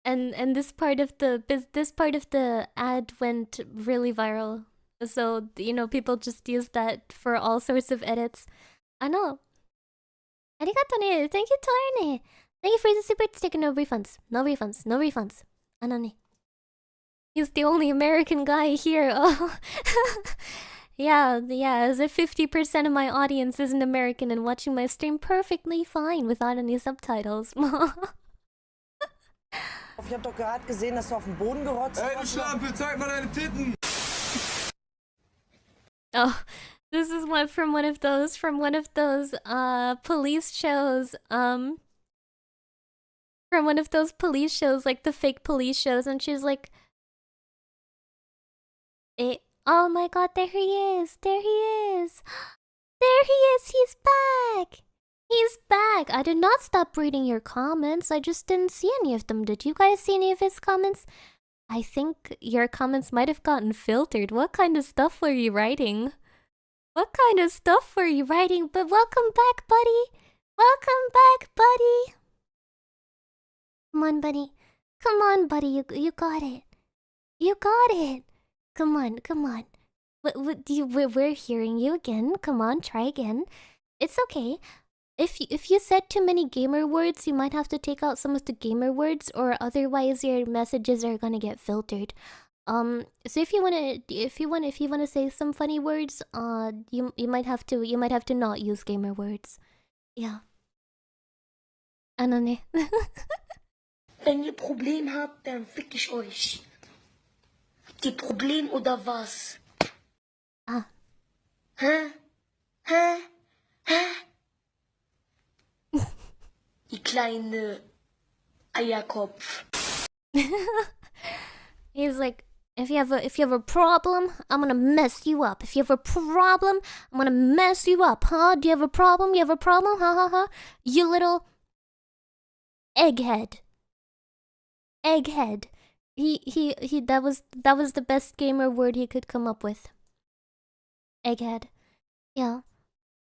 And this part of the ad went really viral. So, you know, people just use that for all sorts of edits. I know. Arigato ne. Thank you, Torne. Thank you for the super sticker. No refunds. No refunds. Ano ne. He's the only American guy here. Oh. Yeah, as if 50% of my audience isn't American and watching my stream perfectly fine without any subtitles. Ich hab doch gerade gesehen, dass du auf den Boden gerotzt hast. Ey, du Schlampe, zeig mal deine Titten! Oh, this is from one of those police shows, from one of those police shows, like the fake police shows, and she's like, oh my god, there he is! He's back! I did not stop reading your comments, I just didn't see any of them. Did you guys see any of his comments? I think your comments might have gotten filtered. What kind of stuff were you writing? But welcome back, buddy! Come on, buddy. You got it. Come on. We're hearing you again. Come on, try again. It's okay. If you said too many gamer words, you might have to take out some of the gamer words, or otherwise your messages are gonna get filtered. So if you wanna say some funny words, you might have to not use gamer words. Yeah. Ano ne? Wenn ihr Problem habt, dann fick ich euch. Habt ihr Problem oder was? Hä? Die kleine Eierkopf. He's like, if you have a problem, I'm gonna mess you up. If you have a problem, I'm gonna mess you up, huh? Do you have a problem? Ha. You little egghead. He that was the best gamer word he could come up with. Egghead. Yeah.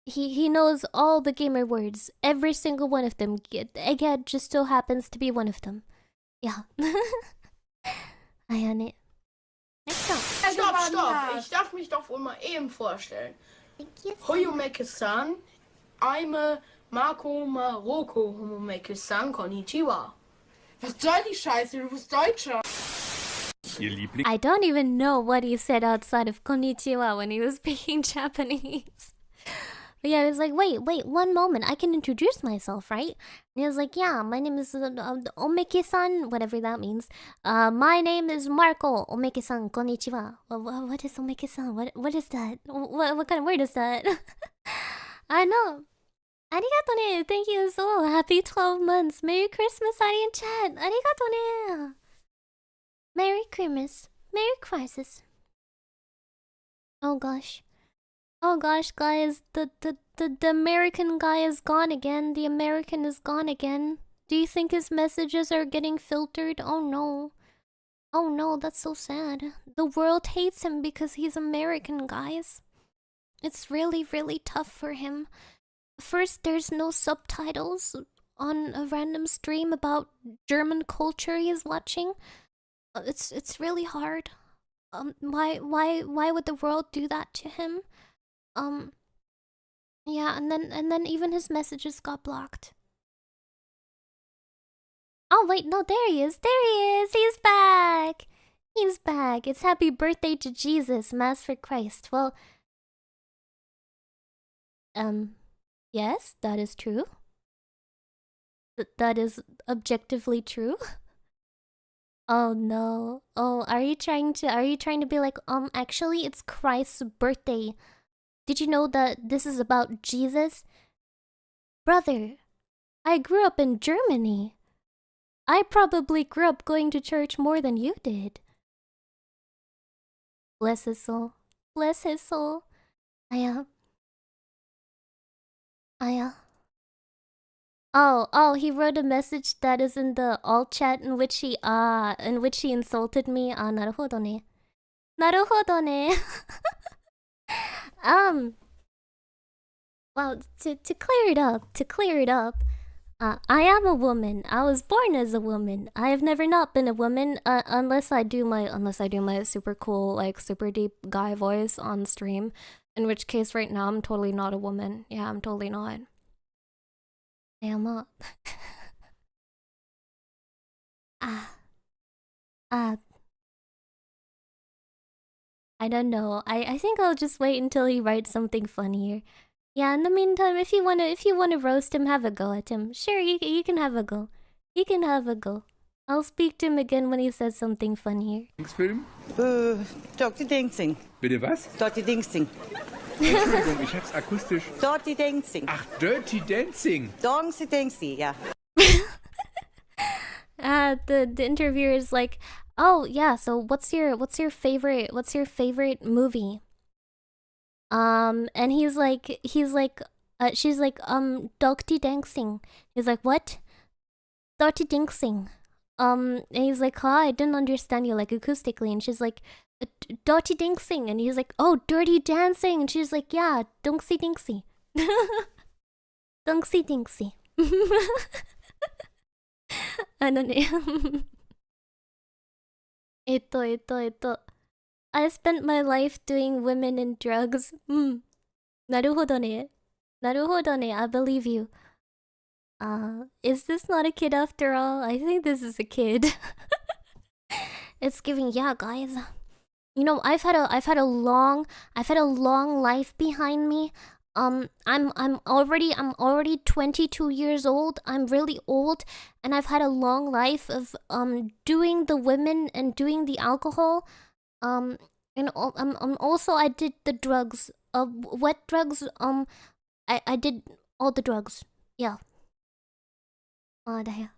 He knows all the gamer words, every single one of them. Egghead just so happens to be one of them. Yeah. Next up. Stopp! Ich darf mich doch wohl mal eben vorstellen. Hoyomeke-san, I'm Marco Maroko Homomeke-san, konnichiwa. Was soll die Scheiße? Du bist Deutscher. I don't even know what he said outside of konnichiwa when he was speaking Japanese. But yeah, he was like, wait, one moment, I can introduce myself, right? And he was like, yeah, my name is Omeke-san, whatever that means. My name is Marco Omeke-san, konnichiwa. What is Omeke-san? What is that? What kind of word is that? I know. Arigato ne. Thank you so. Happy 12 months. Merry Christmas, Ari in chat. Arigato ne. Merry Christmas. Merry Crisis. Oh gosh. Oh gosh, guys. The American guy is gone again. The American is gone again. Do you think his messages are getting filtered? Oh no. Oh no, that's so sad. The world hates him because he's American, guys. It's really, really tough for him. First, there's no subtitles on a random stream about German culture he's watching. It's really hard. Why would the world do that to him? Yeah, and then even his messages got blocked. Oh wait, no, there he is. There he is. He's back. He's back. It's happy birthday to Jesus, Mass for Christ. Well, yes, that is true. That is objectively true. Oh no. Oh, are you trying to be like, actually it's Christ's birthday. Did you know that this is about Jesus? Brother, I grew up in Germany. I probably grew up going to church more than you did. Bless his soul. Bless his soul. I Oh, he wrote a message that is in the alt chat in which he insulted me. Ah, なるほどね。なるほどね。Well, to clear it up, I am a woman. I was born as a woman. I have never not been a woman, unless I do my super cool, like super deep guy voice on stream. In which case, right now I'm totally not a woman. Yeah, I'm totally not. I am not. I don't know. I think I'll just wait until he writes something funnier. Yeah, in the meantime, if you wanna roast him, have a go at him. Sure, you can have a go. You can have a go. I'll speak to him again when he says something funnier. Film? Dirty Dancing. Bitte was? Dirty Dancing. Entschuldigung, ich hab's akustisch. Dirty Dancing. Ach, Dirty Dancing. Dirty Dancing, yeah. The interviewer is like, oh yeah, so what's your favorite movie? And she's like, Dirty Dancing. He's like, what? Dirty Dancing. And he's like, huh, I didn't understand you, like, acoustically. And she's like, Dirty Dancing. And he's like, oh, Dirty Dancing. And she's like, yeah, Dunksy Dinksy. Dunksy Dinksy. I don't know. I spent my life doing women and drugs. Naruhodo ne. Naruhodo ne, I believe you. Is this not a kid after all? I think this is a kid. It's giving, yeah, guys. You know, I've had a long life behind me. I'm already 22 years old. I'm really old, and I've had a long life of doing the women and doing the alcohol. And also I did the drugs. What drugs? I did all the drugs. Yeah. Oh, daher.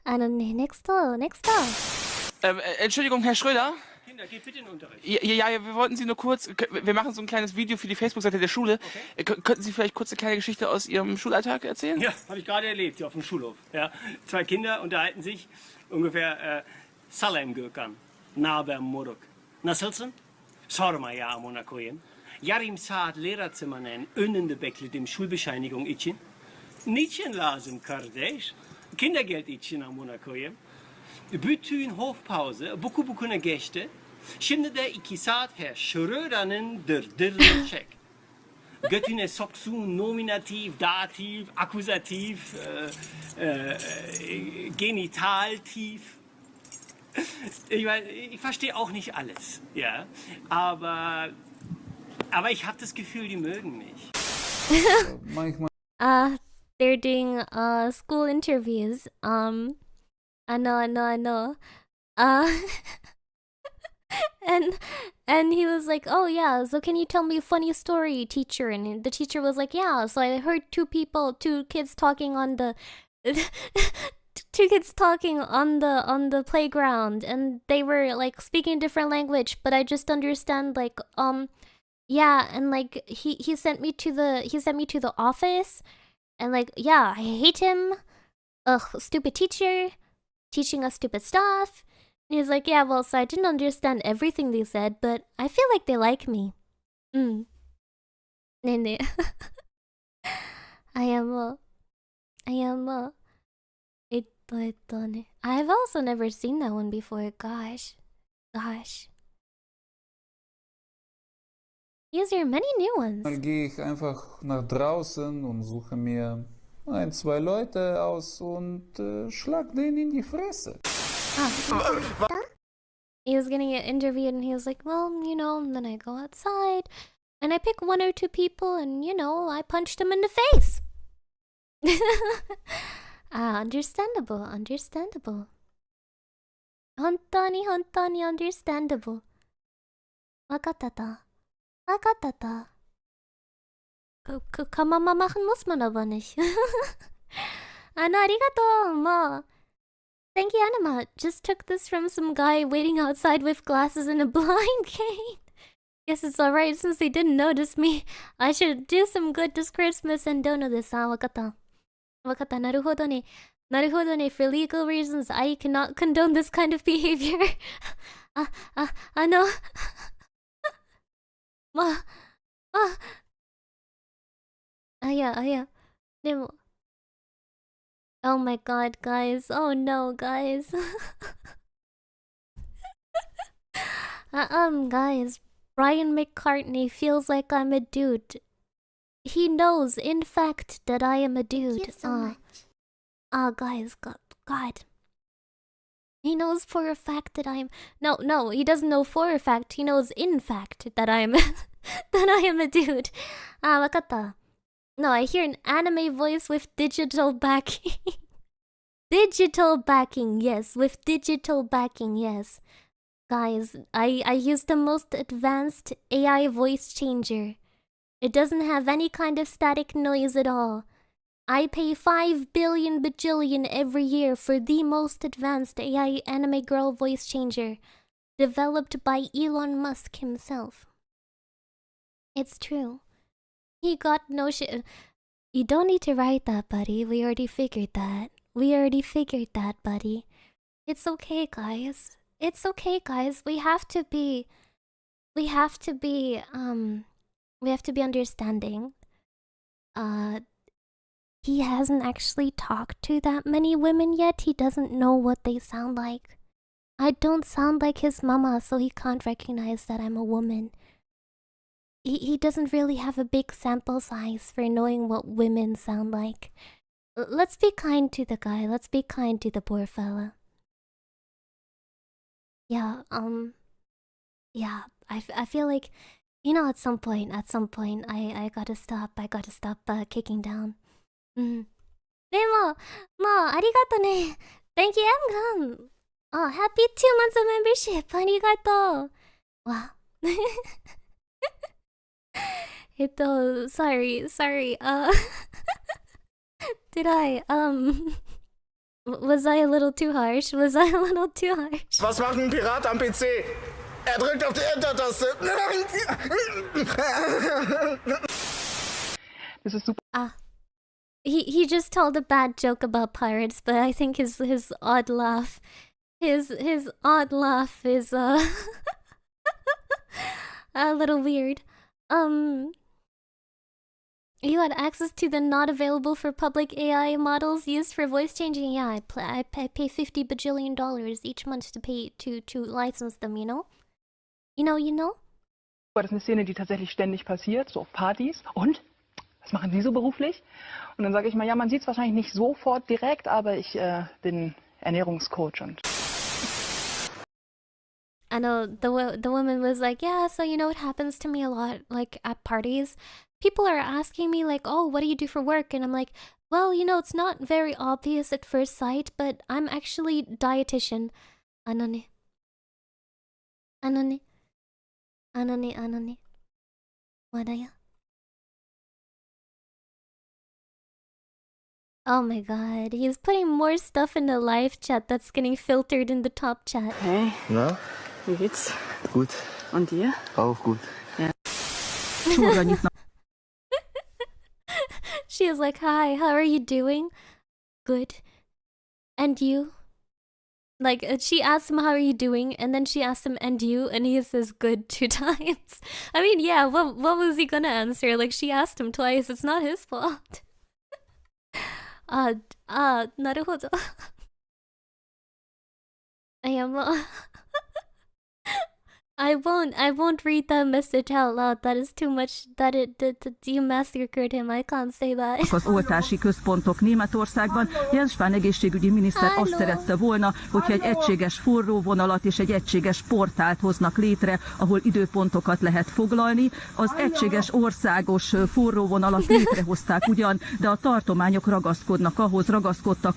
Next door. Entschuldigung, Herr Schröder? Kinder, geht bitte in den Unterricht. Ja, wir wollten Sie nur kurz, wir machen so ein kleines Video für die Facebook-Seite der Schule. Okay. Könnten Sie vielleicht kurz eine kleine Geschichte aus Ihrem Schulalltag erzählen? Ja, habe ich gerade erlebt, hier auf dem Schulhof. Ja, 2 Kinder unterhalten sich ungefähr Salem Gökhan, Naber Moruk. Nasılsın? Sorma ya amına koyayım. Yarım saat Lehrerzimmernen önünde bekledim Schulbescheinigung için. Niçin lazım kardeş? Kindergeld için amına koyayım. Bütün hofpause, buku geçti. Şimdi de 2 saat Herr Schröder'nin dırdırını çek. Götüne soksun nominativ, dativ, akkusativ, genitaltiv. Ich meine, ich verstehe auch nicht alles, ja. Aber ich habe das Gefühl, die mögen mich. They're doing school interviews. I know. and he was like, "Oh yeah, so can you tell me a funny story, teacher?" And the teacher was like, "Yeah." So I heard two kids talking on the two kids talking on the playground, and they were like speaking different language, but I just understand like yeah, and like he sent me to the office, and like yeah, I hate him. Ugh, stupid teacher, teaching us stupid stuff. And he's like, yeah, well, so I didn't understand everything they said, but I feel like they like me. Nene. I am I've also never seen that one before. Gosh. These are many new ones. Dann gehe ich einfach nach draußen und suche mir ein, zwei Leute aus und schlag denen in die Fresse. He was gonna get interviewed and he was like, well, you know, and then I go outside and I pick one or two people and, you know, I punch them in the face. Understandable. 本当に understandable. わかったた. Kann man mal machen, muss man aber nicht. Arigato, ma. Thank you, Anima. Just took this from some guy waiting outside with glasses and a blind gate. Guess it's alright since they didn't notice me. I should do some good this Christmas and don't know this. Wakata. Naruhodo ne. For legal reasons, I cannot condone this kind of behavior. No. Yeah. Demo. Oh my god, guys. Oh no, guys. Guys. Brian McCartney feels like I'm a dude. He knows, in fact, that I am a dude. Thank you so much. Guys, God. He knows for a fact that I am... No, he doesn't know for a fact. He knows in fact that I am... that I am a dude. Wakata. No, I hear an anime voice with digital backing. Digital backing, yes. With digital backing, yes. Guys, I use the most advanced AI voice changer. It doesn't have any kind of static noise at all. I pay 5 billion bajillion every year for the most advanced AI anime girl voice changer, developed by Elon Musk himself. It's true. He got no shit. You don't need to write that, buddy. We already figured that. Buddy. It's okay, guys. We have to be understanding. He hasn't actually talked to that many women yet. He doesn't know what they sound like. I don't sound like his mama, so he can't recognize that I'm a woman. He doesn't really have a big sample size for knowing what women sound like. Let's be kind to the guy. Let's be kind to the poor fella. Yeah, I feel like, you know, at some point, I gotta stop kicking down. でも、ありがとね。Thank you, Amgam. Oh, happy 2 months of membership. ありがとう。わ。sorry. Did I, was I a little too harsh? Was macht ein Pirat am PC? Drückt auf die Enter-Taste. This is super. He just told a bad joke about pirates, but I think his odd laugh, his odd laugh is a little weird. You had access to the not available for public AI models used for voice changing. Yeah, I pay $50 bajillion each month to license them. You know. Das ist eine Szene, die tatsächlich ständig passiert, so auf Partys. Und? Was machen Sie so beruflich? Und dann sage ich mal, ja, man sieht es wahrscheinlich nicht sofort direkt, aber ich bin Ernährungscoach und... I know the woman was like, yeah, so you know it happens to me a lot, like at parties. People are asking me like, oh, what do you do for work? And I'm like, well, you know, it's not very obvious at first sight, but I'm actually dietitian. Anone. Anone. Wadaya. Oh my god, he's putting more stuff in the live chat that's getting filtered in the top chat. Hey. Na? Wie geht's? Gut. Und dir? Auch gut. Ja. She is like, hi, how are you doing? Good. And you? Like, she asked him, how are you doing? And then she asked him, and you? And he says, good 2 times. I mean, yeah, what was he gonna answer? Like, she asked him twice. It's not his fault. なるほど。いや、もうI won't read that message out loud. That is too much. That you massacred him. I can't say that. Az oltási központok Németországban. Jens Spahn egészségügyi miniszter azt szerette volna, hogyha egy egységes forróvonalat és egy egységes portált hoznak létre, ahol időpontokat lehet foglalni. Az egységes országos forróvonalat létrehozták ugyan, de a tartományok ragaszkodtak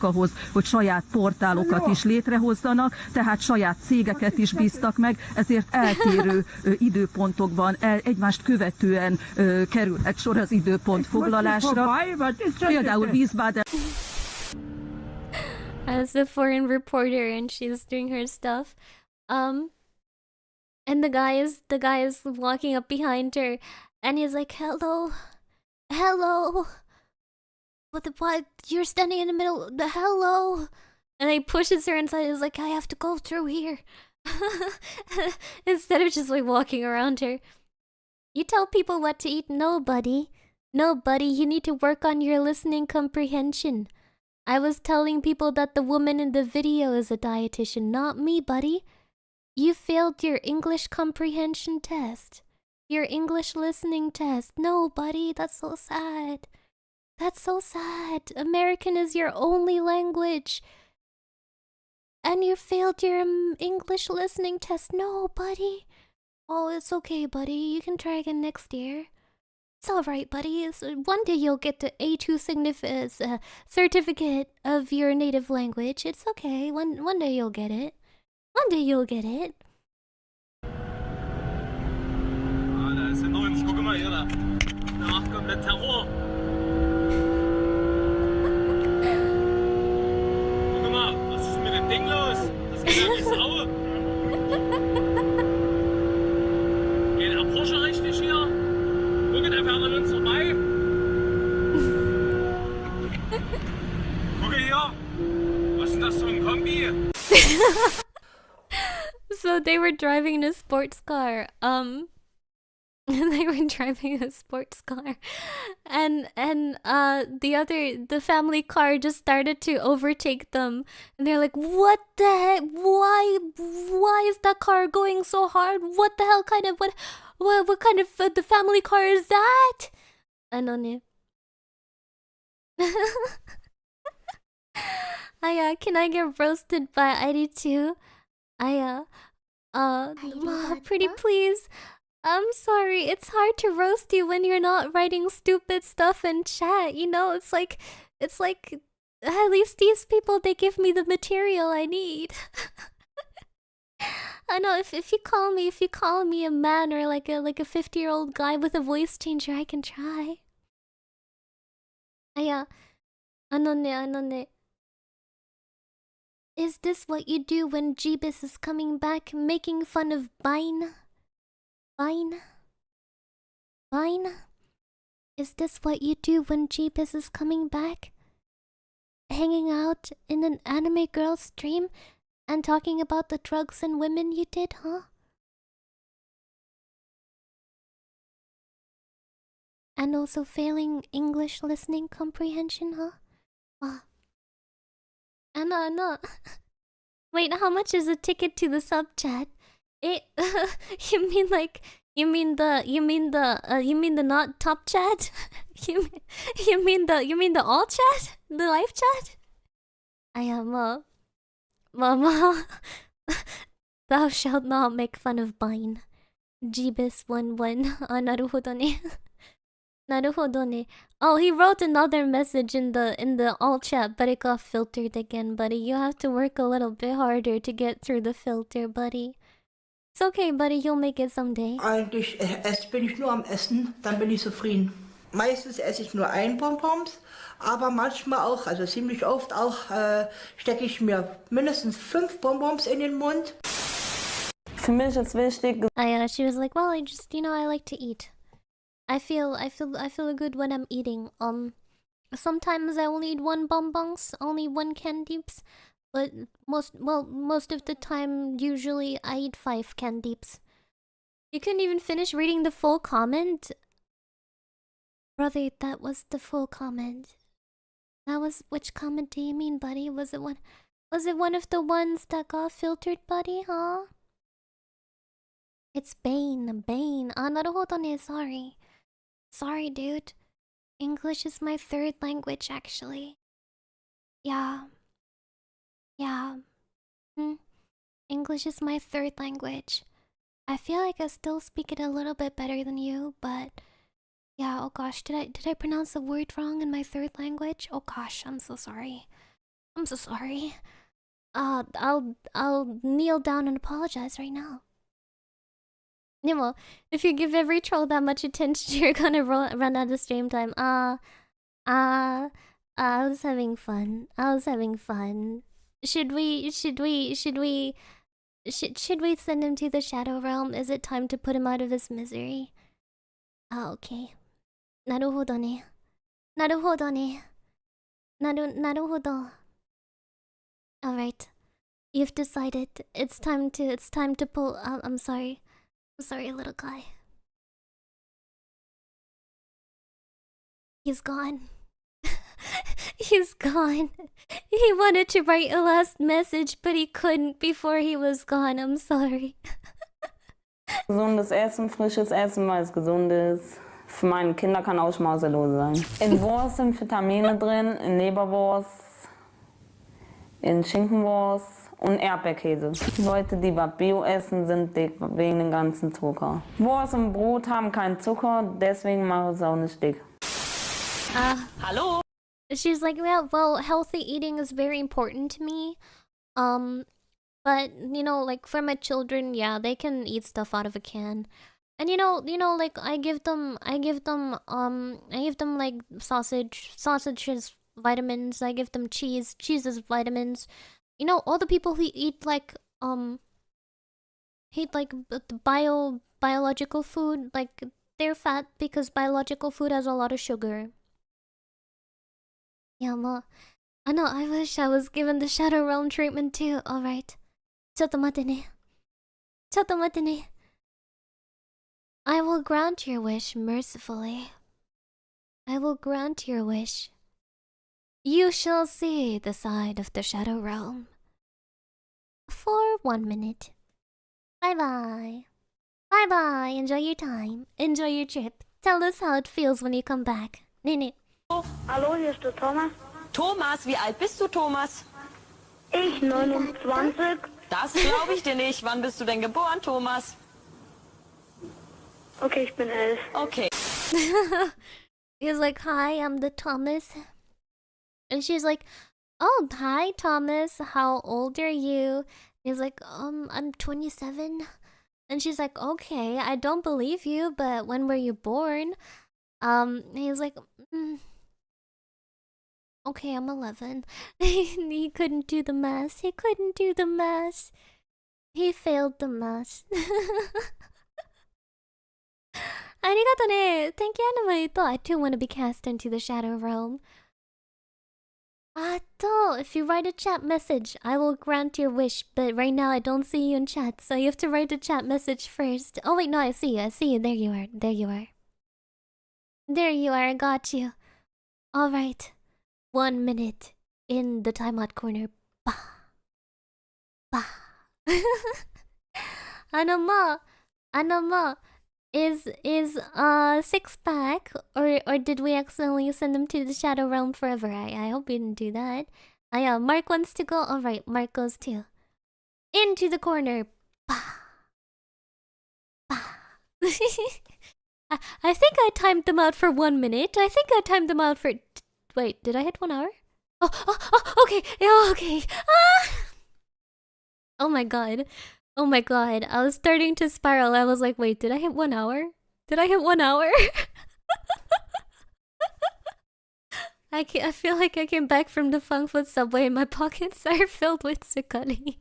ahhoz, hogy saját portálokat is létrehozzanak, tehát saját cégeket is bíztak meg, ezért eltérő időpontokban, egymást követően kerülhet sor az időpont foglalásra. Például Wiesbaden. As a foreign reporter and she's doing her stuff. And the guy is walking up behind her and he's like, hello. What? You're standing in the middle. Hello. And he pushes her inside. He's like, I have to go through here. Instead of just like walking around her. You tell people what to eat? No, buddy. You need to work on your listening comprehension. I was telling people that the woman in the video is a dietitian, not me, buddy. You failed your English comprehension test. Your English listening test. No, buddy, that's so sad. That's so sad. American is your only language. And you failed your English listening test. No, buddy. Oh, it's okay, buddy. You can try again next year. It's alright, buddy. One day you'll get the A2 certificate of your native language. It's okay. One day you'll get it. One day you'll get it. Ah, da ist der Nons. Guck mal hier, da. Da macht komplett Terror. Guck mal, was ist mit dem Ding los? Das geht ja wie Sau. Geht der Porsche richtig hier? Guck, der fährt an uns vorbei. Guck hier. Was ist das für ein Kombi? So they were driving a sports car. They were driving a sports car, and the family car just started to overtake them, and they're like, "What the heck? Why is that car going so hard? What the hell kind of what kind of the family car is that?" I don't know. Can I get roasted by ID2? Pretty please. I'm sorry, it's hard to roast you when you're not writing stupid stuff in chat, you know? It's like at least these people, they give me the material I need. I know if you call me a man or like a 50-year-old guy with a voice changer, I can try. Is this what you do when Jeebus is coming back, making fun of Vine? Is this what you do when Jeebus is coming back? Hanging out in an anime girl stream and talking about the drugs and women you did, huh? And also failing English listening comprehension, huh? No. Wait, how much is a ticket to the sub chat? You mean the not top chat? you mean the all chat? The live chat? I am Mama. Thou shalt not make fun of Vine. Jeebus 11. Naruhodo ne. Naruhodo ne. Oh, he wrote another message in the all chat, but it got filtered again, buddy. You have to work a little bit harder to get through the filter, buddy. It's okay, buddy. You'll make it someday. Eigentlich bin ich nur am Essen, dann bin ich zufrieden. Meistens esse ich nur ein Bonbons, aber manchmal auch, also ziemlich oft auch, stecke ich mir mindestens 5 Bonbons in den Mund. Für mich ist wichtig. She was like, well, I just, I like to eat. I feel good when I'm eating. Sometimes I only eat 1 bonbons, only 1 candies, but most of the time, usually I eat 5 candies. You couldn't even finish reading the full comment? Brother, that was the full comment. That was, which comment do you mean, buddy? Was it one of the ones that got filtered, buddy, huh? It's Bane. Naruhodo ne, sorry. Sorry, dude. English is my 3rd language, actually. Yeah. English is my 3rd language. I feel like I still speak it a little bit better than you, but yeah, oh gosh, did I pronounce a word wrong in my 3rd language? Oh gosh, I'm so sorry. I'll kneel down and apologize right now. Well, if you give every troll that much attention, you're gonna run out of stream time. I was having fun. Should we send him to the Shadow Realm? Is it time to put him out of his misery? Okay. Naruhodo ne. Naruhodo. Alright. You've decided. It's time to pull. I'm sorry, little guy. He's gone. He's gone. He wanted to write a last message, but he couldn't before he was gone. I'm sorry. Gesundes Essen, frisches Essen, weil es gesund ist. Für meine Kinder kann auch schmauselos sein. In Wurst sind Vitamine drin, in Leberwurst, in Schinkenwurst und Erdbeerkäse. Leute, die was Bio essen, sind dick wegen dem ganzen Zucker. Wurst und Brot haben keinen Zucker, deswegen mache ich es auch nicht dick. Hello. She's like, well, healthy eating is very important to me. But like for my children, yeah, they can eat stuff out of a can. And like I give them like sausage is vitamins. I give them cheese is vitamins. All the people who eat like biological food, like they're fat because biological food has a lot of sugar. Yeah, well, I know, I wish I was given the Shadow Realm treatment too. Alright. Chotto mate ne. I will grant your wish mercifully. I will grant your wish. You shall see the side of the Shadow Realm. For 1 minute. Bye-bye. Bye-bye. Enjoy your time. Enjoy your trip. Tell us how it feels when you come back. Nene. Hallo, hier ist der Thomas. Thomas, wie alt bist du, Thomas? Ich 29. Das glaube ich dir nicht. Wann bist du denn geboren, Thomas? Okay, ich bin 11. Okay. He's like, hi, I'm the Thomas. And she's like, oh, hi, Thomas. How old are you? He's like, I'm 27. And she's like, okay, I don't believe you, but when were you born? He's like, okay, I'm 11. He couldn't do the math. He failed the math. Arigato ne. Thank you, Anime. I too want to be cast into the Shadow Realm. If you write a chat message, I will grant your wish. But right now, I don't see you in chat, so you have to write a chat message first. Oh wait, no, I see you. There you are. I got you. Alright. 1 minute in the timeout corner. Bah. Anama. Is 6-pack or did we accidentally send him to the Shadow Realm forever? I hope we didn't do that. Yeah, Mark wants to go. Alright, Mark goes too. Into the corner. Bah. I think I timed them out for 1 minute. Wait, did I hit 1 hour? Oh, okay. Yeah, okay. Oh my god. Oh my god, I was starting to spiral. I was like, wait, did I hit 1 hour? Did I hit 1 hour? I feel like I came back from the Frankfurt subway and my pockets are filled with Zucchini.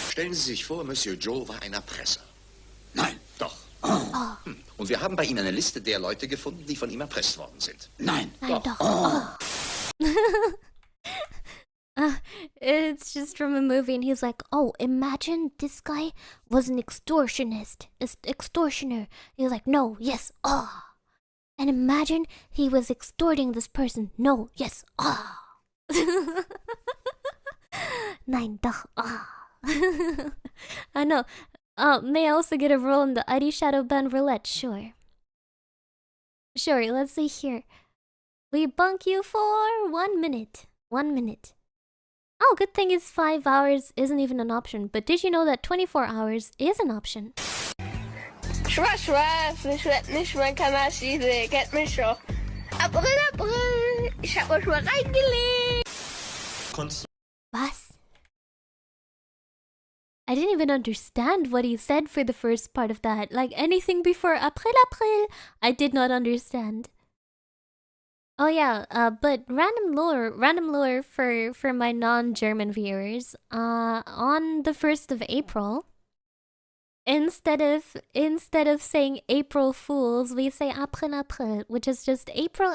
Stellen Sie sich vor, Monsieur Joe war ein Erpresser. Nein. Doch. Oh. Und wir haben bei ihm eine Liste der Leute gefunden, die von ihm erpresst worden sind. Nein. Doch. Oh. It's just from a movie and he's like, oh, imagine this guy was an extortioner. He's like, no, yes, oh. And imagine he was extorting this person. No, yes, oh. Nein, doch, oh. I know. May I also get a roll in the ID Shadowban roulette? Sure. Sure, let's see here. We bunk you for 1 minute. 1 minute. Oh, good thing is 5 hours isn't even an option. But did you know that 24 hours is an option? Schwarz, ich werd nicht mein Kanal-Schiede, kennt mich schon. April, ich hab euch mal reingelegt. Was? I didn't even understand what he said for the first part of that. Like anything before April, I did not understand. Oh yeah, but random lore for my non-German viewers. On the 1st of April, instead of saying April Fools, we say April, which is just April.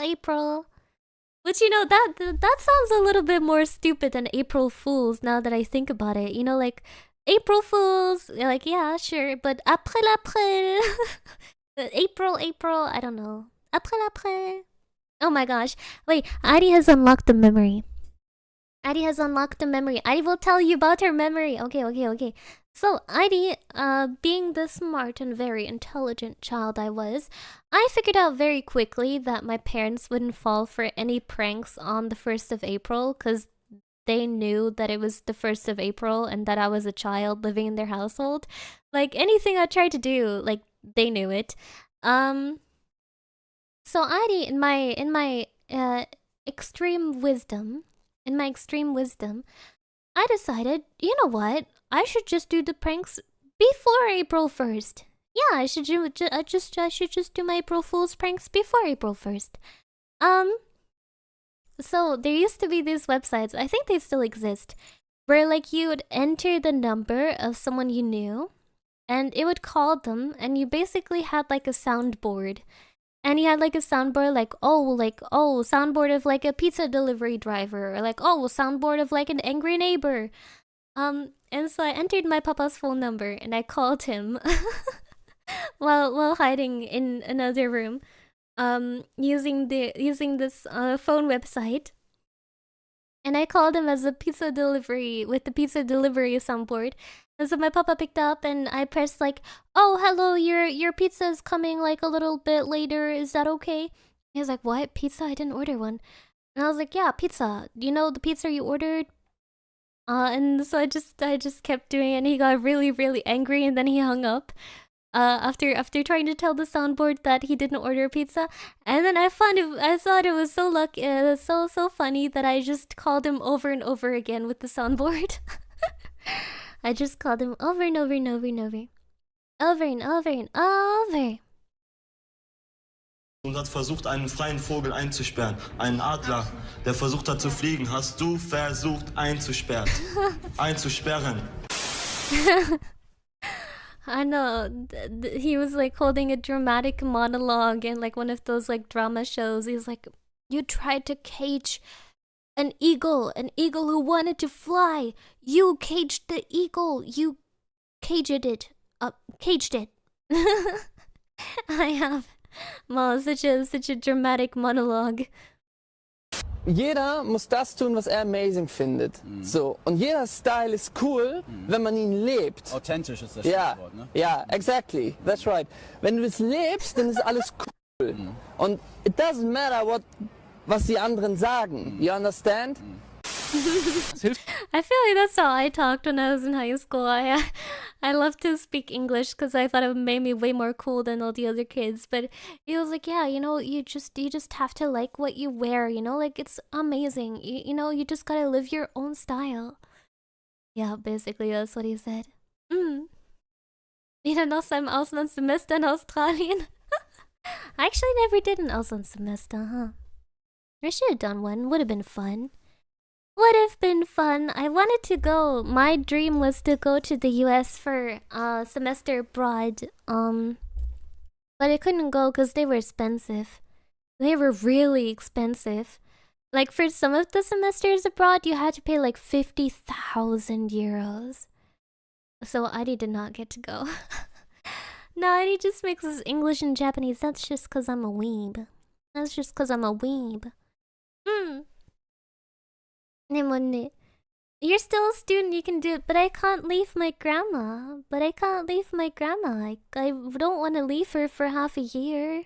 Which, you know, that sounds a little bit more stupid than April Fools now that I think about it. You know, like April Fools, like yeah, sure, but April. April, I don't know. April. Oh my gosh. Wait, Adi has unlocked the memory. Adi will tell you about her memory. Okay. So, Adi, being the smart and very intelligent child I was, I figured out very quickly that my parents wouldn't fall for any pranks on the 1st of April because they knew that it was the 1st of April and that I was a child living in their household. Like, anything I tried to do, like, they knew it. So Adi, in my extreme wisdom, I decided, you know what? I should just do the pranks before April 1st. Yeah, I should just do my April Fool's pranks before April 1st. So there used to be these websites, I think they still exist, where like you would enter the number of someone you knew, and it would call them, and you basically had like a soundboard. And he had like a soundboard soundboard of like a pizza delivery driver, or like, soundboard of like an angry neighbor. And so I entered my papa's phone number and I called him while hiding in another room, using this phone website. And I called him as a pizza delivery with the pizza delivery soundboard. And so my papa picked up and I pressed like, oh, hello, your pizza is coming like a little bit later. Is that okay? He was like, what? Pizza? I didn't order one. And I was like, yeah, pizza. You know the pizza you ordered? And so I just kept doing it and he got really, really angry and then he hung up. After trying to tell the soundboard that he didn't order pizza, and then I thought it was so funny that I just called him over and over again with the soundboard. I just called him over and over and over and over. Over and over and over. Und hat versucht, einen freien Vogel einzusperren. Einen Adler, der versucht hat zu fliegen. Hast du versucht einzusperren? I know, he was like holding a dramatic monologue in like one of those like drama shows. He's like, you tried to cage an eagle who wanted to fly. You caged the eagle. You caged it. I have such a dramatic monologue. Jeder muss das tun, was er amazing findet. So. Und jeder Style ist cool, wenn man ihn lebt. Authentisch ist das Stichwort, ne? Ja, exactly. That's right. Wenn du es lebst, dann ist alles cool. Und it doesn't matter was die anderen sagen. You understand? I feel like that's how I talked when I was in high school. I loved to speak English because I thought it made me way more cool than all the other kids. But he was like, yeah, you know, you just have to like what you wear, you know, like it's amazing. You know, you just gotta live your own style. Yeah, basically that's what he said. Wieder noch seinem Auslandssemester in Australien. I actually never did an Auslandssemester, huh? I should have done one. Would have been fun. Would have been fun. I wanted to go. My dream was to go to the US for a semester abroad. But I couldn't go because they were expensive. They were really expensive. Like for some of the semesters abroad, you had to pay like 50,000 euros. So Adi did not get to go. No, Adi just mixes English and Japanese. That's just because I'm a weeb. That's just because I'm a weeb. You're still a student, you can do it, but I can't leave my grandma. I don't want to leave her for half a year.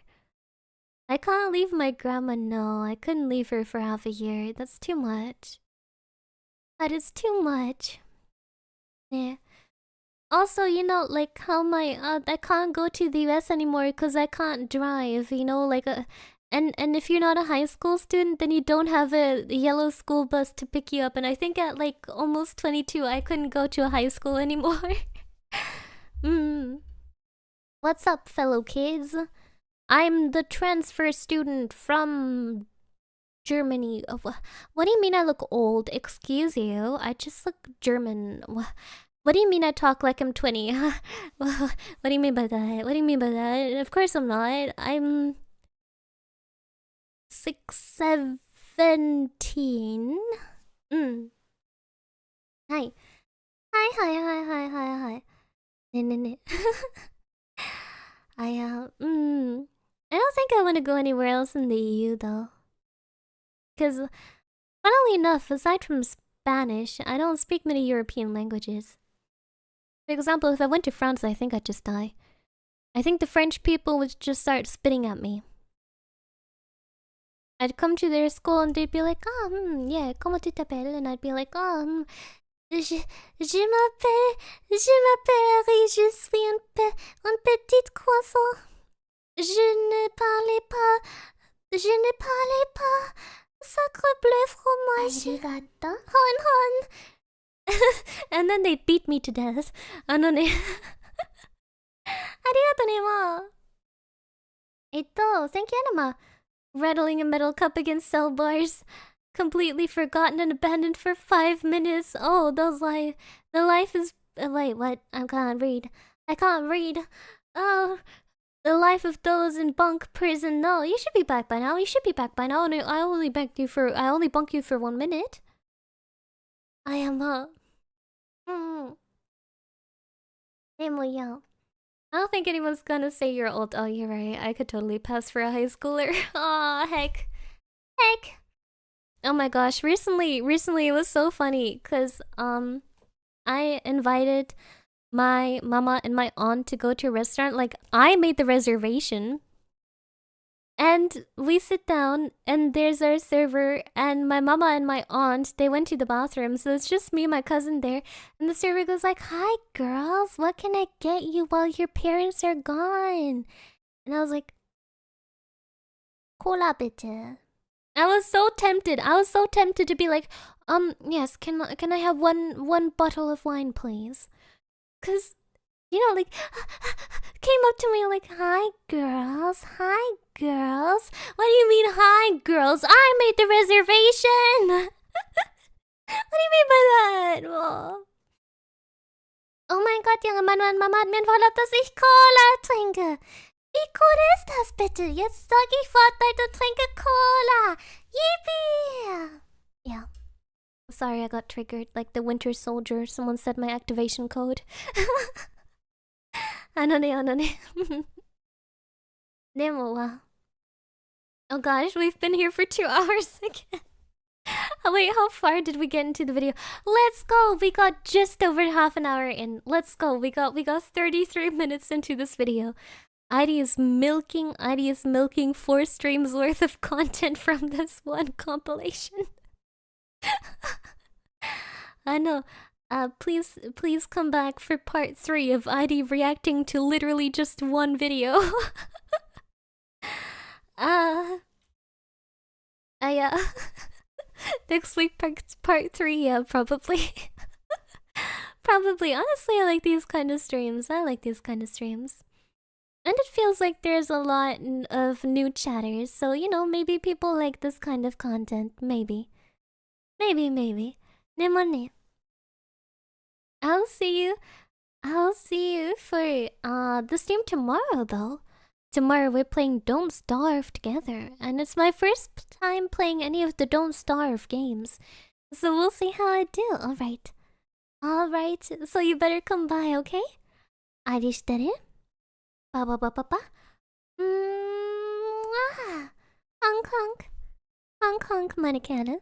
I can't leave my grandma, no. I couldn't leave her for half a year. That's too much. That is too much. Yeah. Also, you know, like how my I can't go to the US anymore because I can't drive, you know, like and if you're not a high school student, then you don't have a yellow school bus to pick you up. And I think at like almost 22, I couldn't go to a high school anymore. What's up, fellow kids? I'm the transfer student from Germany. What do you mean I look old? Excuse you, I just look German. What do you mean I talk like I'm 20? What do you mean by that? What do you mean by that? Of course I'm not. I'm 17. Hi. Hi. I don't think I want to go anywhere else in the EU though. Because, funnily enough, aside from Spanish, I don't speak many European languages. For example, if I went to France, I think I'd just die. I think the French people would just start spitting at me. I'd come to their school and they'd be like, yeah, comment tu t'appelles? And I'd be like, je m'appelle Harry, je suis un petit croissant. Je ne parlais pas sacre bleu fromage. Arigato. Hon. And then they beat me to death. Arigato ne mo. Thank you, Anima. Rattling a metal cup against cell bars. Completely forgotten and abandoned for 5 minutes. Oh, the life is... wait, what? I can't read. Oh, the life of those in bunk prison. No, you should be back by now. I only bunked you for 1 minute. I am I don't think anyone's gonna say you're old. Oh, you're right. I could totally pass for a high schooler. Aw, heck. Oh my gosh, recently it was so funny because I invited my mama and my aunt to go to a restaurant. Like, I made the reservation. And we sit down and there's our server, and my mama and my aunt, they went to the bathroom, so it's just me and my cousin there. And the server goes like, "Hi girls, what can I get you while your parents are gone?" And I was like, "Cola bitte." I was so tempted to be like, yes, can I have one bottle of wine, please? Cause, you know, like, came up to me like, "Hi girls. What do you mean, hi girls? I made the reservation." What do you mean by that? Oh mein Gott, junge Mann, meine Mama hat mir erlaubt, dass ich Cola trinke. Wie cool ist das bitte? Jetzt sag ich Fortnite und trinke Cola. Yippee! Yeah. Sorry, I got triggered like the Winter Soldier. Someone said my activation code. Anone. Nemo. Oh gosh, we've been here for 2 hours again. Oh wait, how far did we get into the video? Let's go! We got just over half an hour in. Let's go. We got 33 minutes into this video. Heidi is milking 4 streams worth of content from this one compilation. I know. Please come back for part 3 of Heidi reacting to literally just one video. Next week part 3, yeah, probably. Probably. Honestly, I like these kind of streams. I like these kind of streams. And it feels like there's a lot of new chatters. So, you know, maybe people like this kind of content. Maybe. Maybe. Nemone. I'll see you for the stream tomorrow though. Tomorrow we're playing Don't Starve together, and it's my first time playing any of the Don't Starve games. So we'll see how I do. Alright, so you better come by, okay? Arishiteru? Ba. Honk honk. Honk honk, meine Kerle.